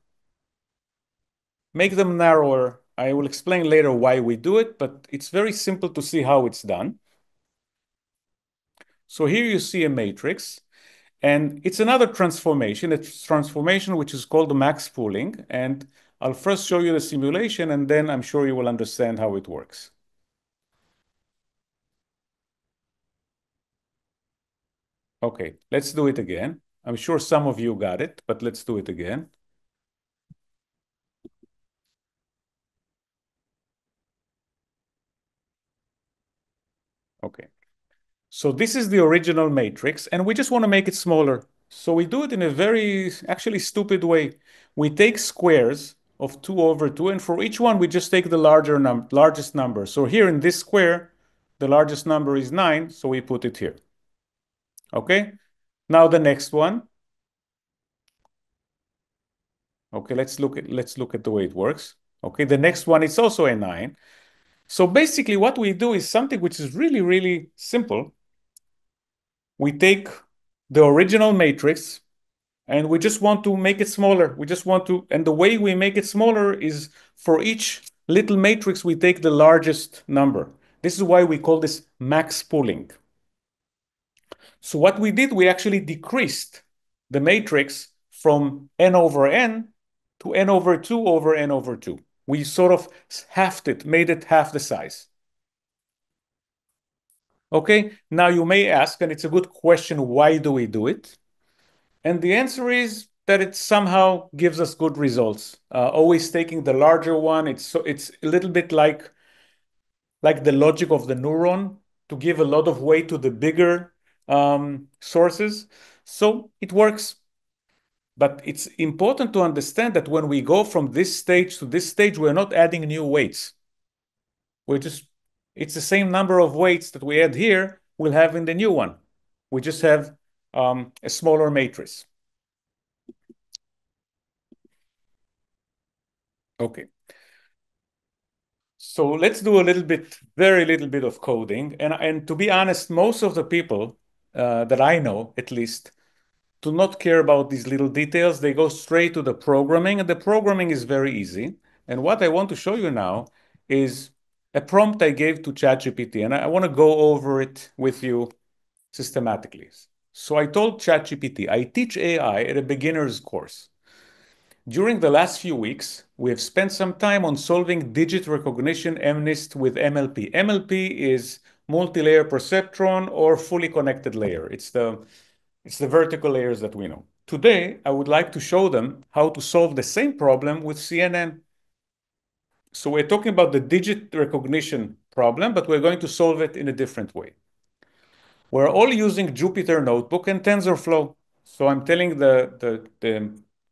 make them narrower. I will explain later why we do it, but it's very simple to see how it's done. So here you see a matrix, and it's another transformation. It's transformation which is called the max pooling, and I'll first show you the simulation, and then I'm sure you will understand how it works. Okay, let's do it again. I'm sure some of you got it, but let's do it again. Okay. So this is the original matrix, and we just want to make it smaller. So we do it in a very, actually stupid way. We take squares of 2 over 2, and for each one, we just take the largest number. So here in this square, the largest number is 9, so we put it here. Okay? Now the next one. Okay, let's look at the way it works. Okay, the next one is also a 9. So basically what we do is something which is really simple. We take the original matrix and we just want to make it smaller. And the way we make it smaller is for each little matrix, we take the largest number. This is why we call this max pooling. So what we did, we actually decreased the matrix from n over n to n over 2 over n over 2. We sort of halved it, made it half the size. Okay, now you may ask, and it's a good question, why do we do it? And the answer is that it somehow gives us good results. Always taking the larger one, it's a little bit like the logic of the neuron to give a lot of weight to the bigger sources. So it works. But it's important to understand that when we go from this stage to this stage, we're not adding new weights. It's the same number of weights that we add here, we'll have in the new one. We just have a smaller matrix. Okay. So let's do a very little bit of coding. And to be honest, most of the people that I know, at least, do not care about these little details. They go straight to the programming, and the programming is very easy. And what I want to show you now is a prompt I gave to ChatGPT, and I want to go over it with you systematically. So I told ChatGPT, I teach AI at a beginner's course. During the last few weeks, we have spent some time on solving digit recognition MNIST with MLP. MLP is multi-layer perceptron or fully connected layer. It's the vertical layers that we know. Today, I would like to show them how to solve the same problem with CNN. So we're talking about the digit recognition problem, but we're going to solve it in a different way. We're all using Jupyter Notebook and TensorFlow. So I'm telling the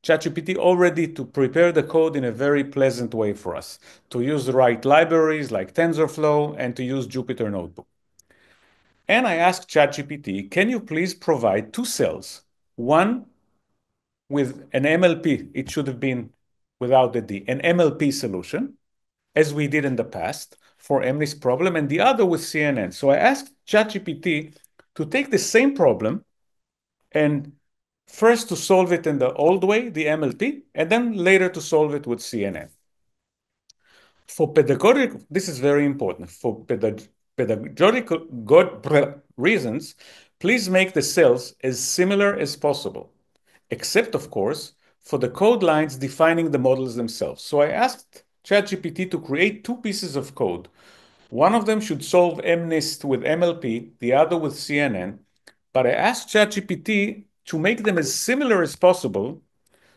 ChatGPT already to prepare the code in a very pleasant way for us, to use the right libraries like TensorFlow and to use Jupyter Notebook. And I asked ChatGPT, can you please provide two cells, one with an MLP, it should have been without the D, an MLP solution, as we did in the past for MNIST problem, and the other with CNN. So I asked ChatGPT to take the same problem and first to solve it in the old way, the MLP, and then later to solve it with CNN. For pedagogic, this is very important. For pedagogical reasons, please make the cells as similar as possible, except, of course, for the code lines defining the models themselves. So I asked ChatGPT to create two pieces of code. One of them should solve MNIST with MLP, the other with CNN, but I asked ChatGPT to make them as similar as possible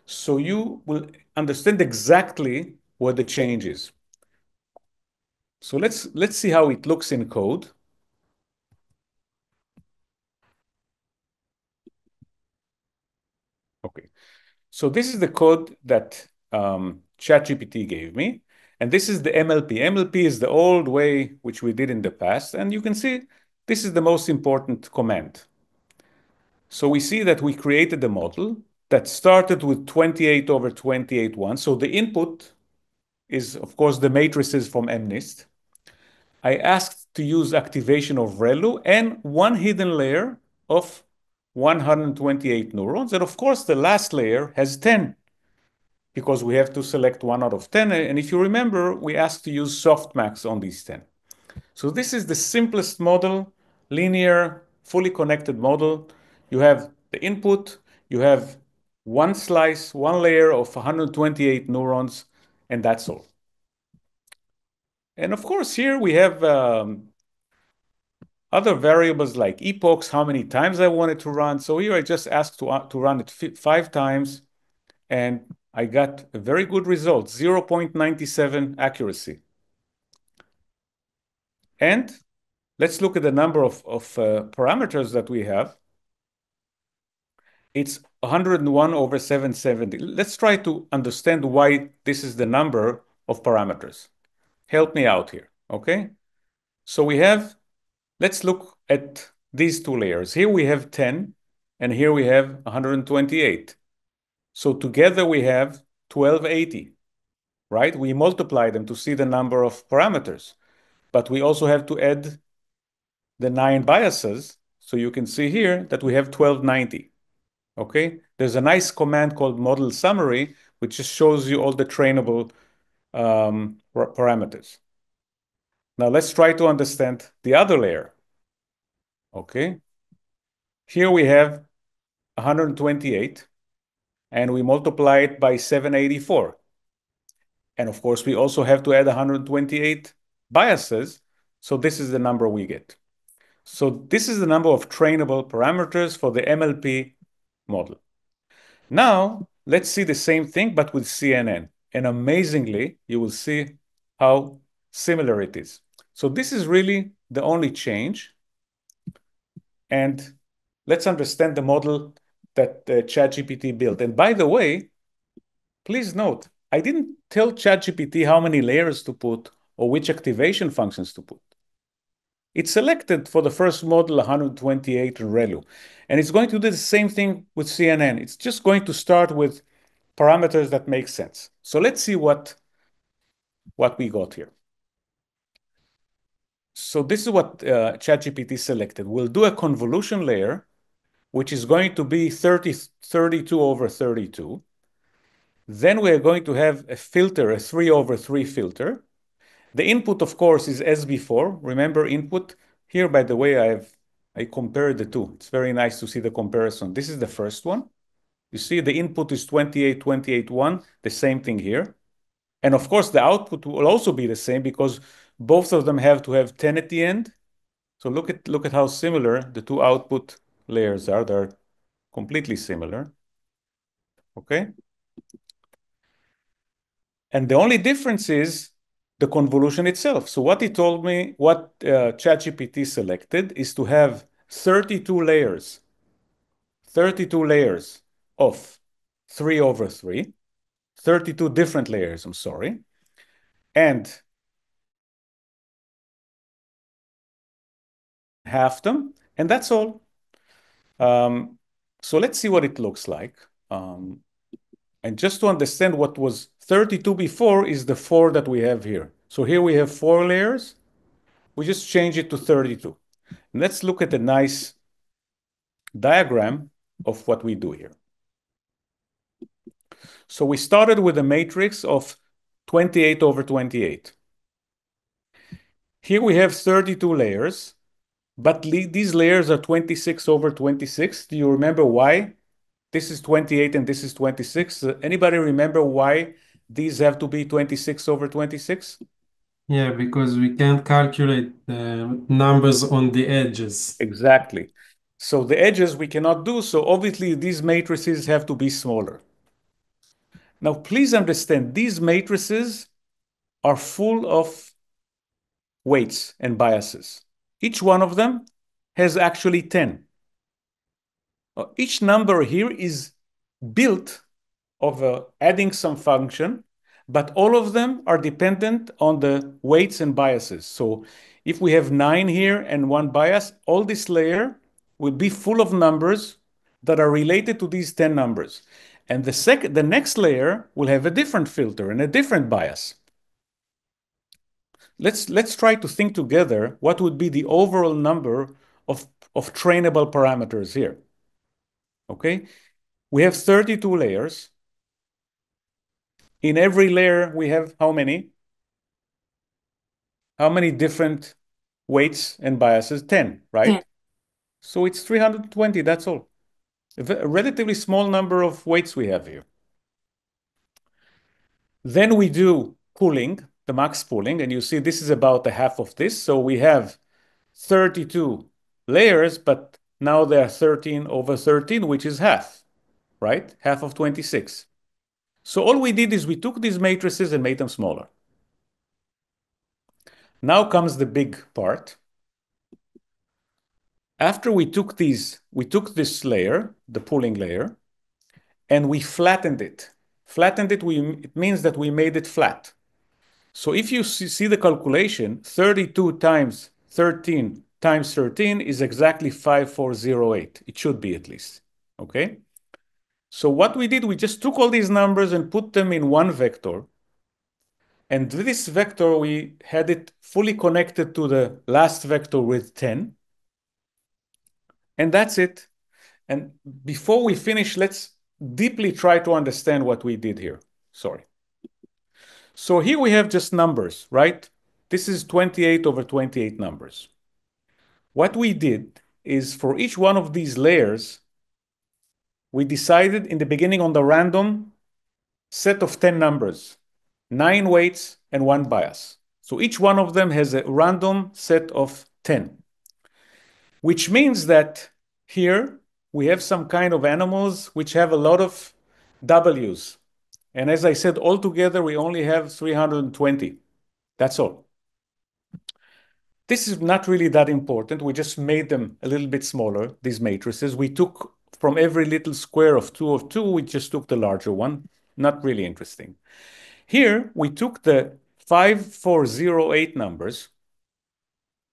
so you will understand exactly what the change is. So let's see how it looks in code. Okay, so this is the code that ChatGPT gave me, and this is the MLP. MLP is the old way which we did in the past, and you can see this is the most important command. So we see that we created a model that started with 28 over 28, 1. So the input is, of course, the matrices from MNIST. I asked to use activation of ReLU and one hidden layer of 128 neurons. And of course, the last layer has 10 because we have to select 1 out of 10. And if you remember, we asked to use softmax on these 10. So this is the simplest model, linear, fully connected model. You have the input, you have one slice, one layer of 128 neurons, and that's all. And of course, here we have other variables like epochs, how many times I want it to run. So here I just asked to run it 5 times, and I got a very good result, 0.97 accuracy. And let's look at the number of parameters that we have. It's 101 over 770. Let's try to understand why this is the number of parameters. Help me out here, okay? So let's look at these two layers. Here we have 10, and here we have 128. So together we have 1280, right? We multiply them to see the number of parameters, but we also have to add the 9 biases. So you can see here that we have 1290. Okay, there's a nice command called model summary, which just shows you all the trainable parameters. Now let's try to understand the other layer. Okay, here we have 128, and we multiply it by 784. And of course, we also have to add 128 biases. So this is the number we get. So this is the number of trainable parameters for the MLP model. Now, let's see the same thing, but with CNN. And amazingly, you will see how similar it is. So this is really the only change. And let's understand the model that ChatGPT built. And by the way, please note, I didn't tell ChatGPT how many layers to put or which activation functions to put. It selected for the first model 128 in ReLU. And it's going to do the same thing with CNN. It's just going to start with parameters that make sense. So let's see what we got here. So this is what ChatGPT selected. We'll do a convolution layer, which is going to be 32 over 32. Then we're going to have a filter, a 3 over 3 filter. The input, of course, is as before. Remember input? Here, by the way, I compared the two. It's very nice to see the comparison. This is the first one. You see the input is 28, 28, 1, the same thing here. And of course, the output will also be the same because both of them have to have 10 at the end. So look at how similar the two output layers are. They're completely similar. Okay? And the only difference is the convolution itself. So what he told me, what ChatGPT selected is to have 32 layers. 32 layers of 3 over 3. 32 different layers, I'm sorry. And half them, and that's all. So let's see what it looks like. And just to understand what was 32 before is the 4 that we have here. So here we have 4 layers. We just change it to 32. And let's look at a nice diagram of what we do here. So we started with a matrix of 28 over 28. Here we have 32 layers, but these layers are 26 over 26. Do you remember why? This is 28 and this is 26. Anybody remember why these have to be 26 over 26? Yeah, because we can't calculate the numbers on the edges. Exactly. So the edges we cannot do, so obviously these matrices have to be smaller. Now, please understand, these matrices are full of weights and biases. Each one of them has actually 10. Each number here is built of adding some function, but all of them are dependent on the weights and biases. So if we have 9 here and 1 bias, all this layer will be full of numbers that are related to these 10 numbers. And the next layer will have a different filter and a different bias. Let's try to think together what would be the overall number of trainable parameters here. Okay? We have 32 layers. In every layer, we have how many? How many different weights and biases? 10, right? 10. So it's 320, that's all. A relatively small number of weights we have here. Then we do pooling, the max pooling, and you see this is about a half of this. So we have 32 layers, but now they are 13 over 13, which is half, right? Half of 26. So all we did is we took these matrices and made them smaller. Now comes the big part. After we took this layer, the pooling layer, and we flattened it. Flattened it, it means that we made it flat. So if you see the calculation, 32 times 13 times 13 is exactly 5408. It should be at least, okay? So what we did, we just took all these numbers and put them in one vector. And this vector, we had it fully connected to the last vector with 10. And that's it. And before we finish, let's deeply try to understand what we did here. Sorry. So here we have just numbers, right? This is 28 over 28 numbers. What we did is for each one of these layers, we decided in the beginning on the random set of 10 numbers, 9 weights and 1 bias. So each one of them has a random set of 10, which means that here we have some kind of animals which have a lot of W's. And as I said, altogether, we only have 320. That's all. This is not really that important. We just made them a little bit smaller, these matrices. We took from every little square of 2 of 2, we just took the larger one. Not really interesting. Here, we took the 5, 4, 0, 8 numbers,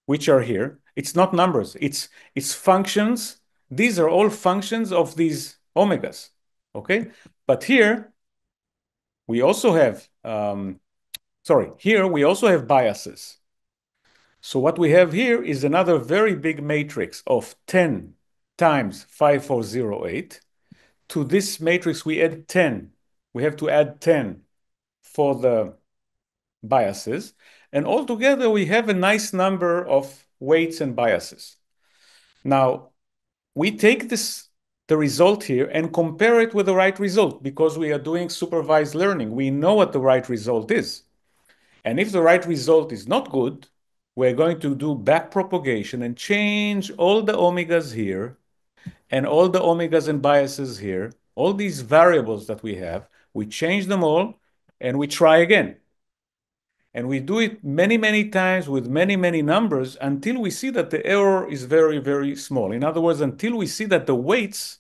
which are here. It's not numbers, it's functions. These are all functions of these omegas, okay? But here, we also have, here we also have biases. So what we have here is another very big matrix of 10 times 5, 4, 0, 8. To this matrix, we add 10. We have to add 10 for the biases. And altogether, we have a nice number of weights and biases. Now, we take the result here and compare it with the right result because we are doing supervised learning. We know what the right result is. And if the right result is not good, we're going to do back propagation and change all the omegas here and all the omegas and biases here, all these variables that we have, we change them all and we try again. And we do it many, many times with many, many numbers until we see that the error is very, very small. In other words, until we see that the weights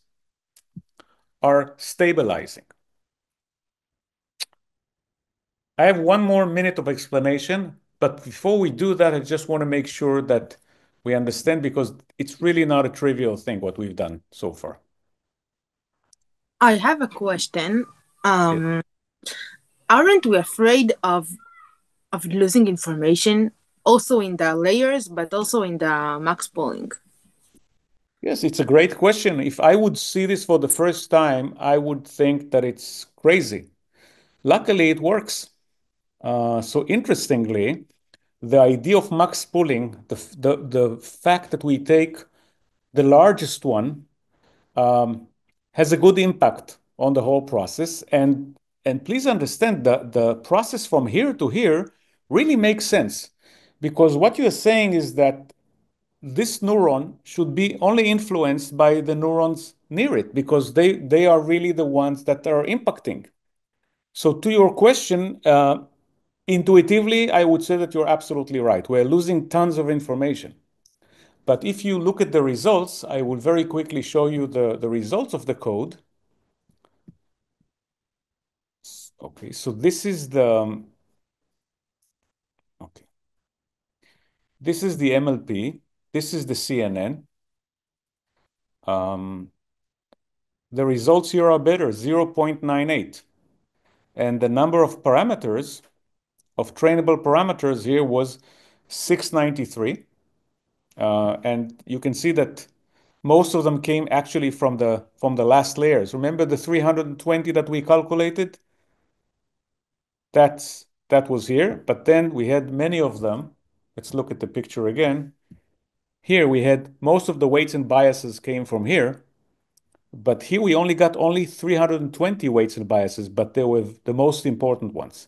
are stabilizing. I have 1 more minute of explanation, but before we do that, I just want to make sure that we understand because it's really not a trivial thing what we've done so far. I have a question. Aren't we afraid of losing information also in the layers, but also in the max pooling? Yes, it's a great question. If I would see this for the first time, I would think that it's crazy. Luckily, it works. So interestingly, the idea of max pooling, the fact that we take the largest one, has a good impact on the whole process. And please understand that the process from here to here really makes sense because what you're saying is that this neuron should be only influenced by the neurons near it because they are really the ones that are impacting. So to your question, intuitively, I would say that you're absolutely right. We're losing tons of information. But if you look at the results, I will very quickly show you the results of the code. Okay, so this is the This is the MLP. This is the CNN. The results here are better, 0.98. And the number of parameters, of trainable parameters here was 693. And you can see that most of them came actually from the last layers. Remember the 320 that we calculated? That was here, but then we had many of them. Let's look at the picture again. Here we had most of the weights and biases came from here, but here we only got 320 weights and biases, but they were the most important ones.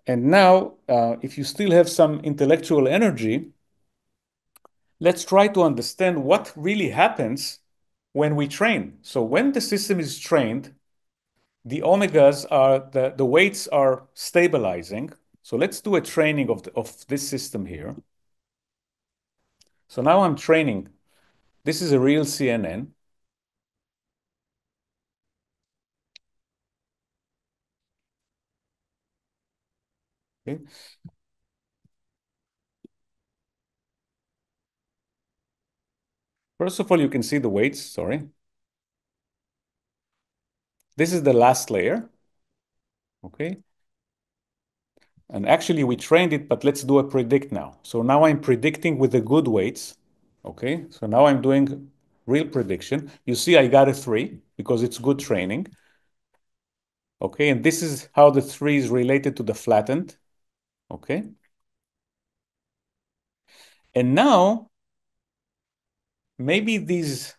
And now, if you still have some intellectual energy, let's try to understand what really happens when we train. So when the system is trained, the omegas are, the weights are stabilizing. So let's do a training of this system here. So now I'm training. This is a real CNN. Okay. First of all, you can see the weights, sorry. This is the last layer, okay? And actually we trained it, but let's do a predict now. So now I'm predicting with the good weights, okay? So now I'm doing real prediction. You see I got a 3 because it's good training. Okay, and this is how the 3 is related to the flattened, okay? And now, maybe these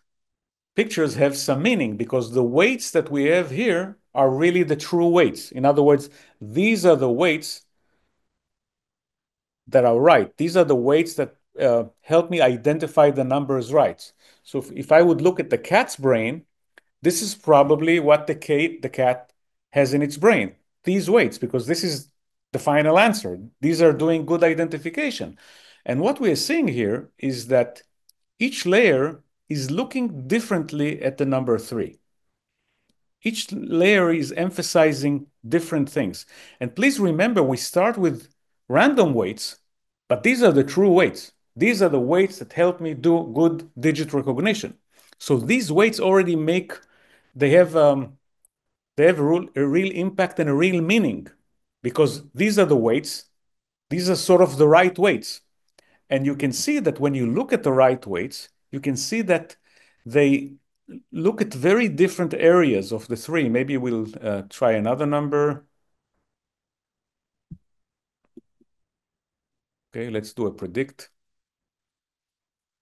pictures have some meaning because the weights that we have here are really the true weights. In other words, these are the weights that are right. These are the weights that help me identify the numbers right. So if I would look at the cat's brain, this is probably what the cat has in its brain, these weights, because this is the final answer. These are doing good identification. And what we are seeing here is that each layer is looking differently at the number 3. Each layer is emphasizing different things. And please remember, we start with random weights, but these are the true weights. These are the weights that help me do good digit recognition. So these weights already they have a real impact and a real meaning, because these are the weights. These are sort of the right weights. And you can see that when you look at the right weights, you can see that they look at very different areas of the 3. Maybe we'll try another number. Okay, let's do a predict.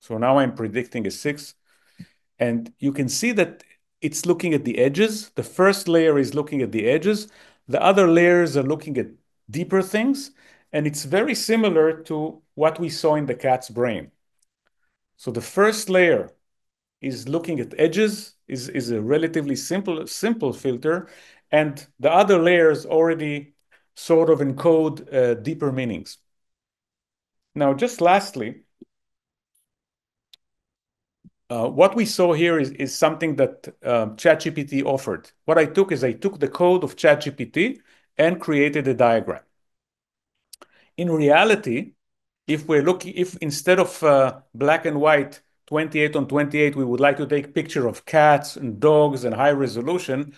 So now I'm predicting a 6. And you can see that it's looking at the edges. The first layer is looking at the edges. The other layers are looking at deeper things. And it's very similar to what we saw in the cat's brain. So the first layer is looking at edges, is a relatively simple filter, and the other layers already sort of encode deeper meanings. Now, just lastly, what we saw here is something that ChatGPT offered. What I took the code of ChatGPT and created a diagram. In reality, if instead of black and white 28 on 28, we would like to take picture of cats and dogs and high resolution,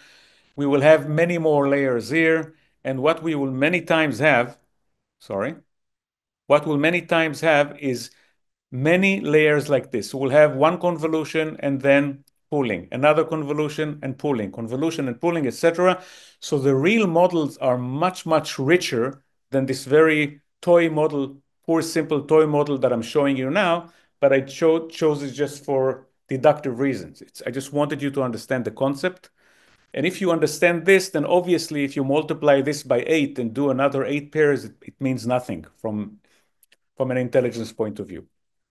we will have many more layers here. And what we will many times have is many layers like this. We'll have one convolution and then pooling, another convolution and pooling, convolution and pooling, etc. So the real models are much, much richer than this very toy model, poor simple toy model that I'm showing you now, but I chose it just for deductive reasons. I just wanted you to understand the concept. And if you understand this, then obviously if you multiply this by 8 and do another 8 pairs, it means nothing from an intelligence point of view.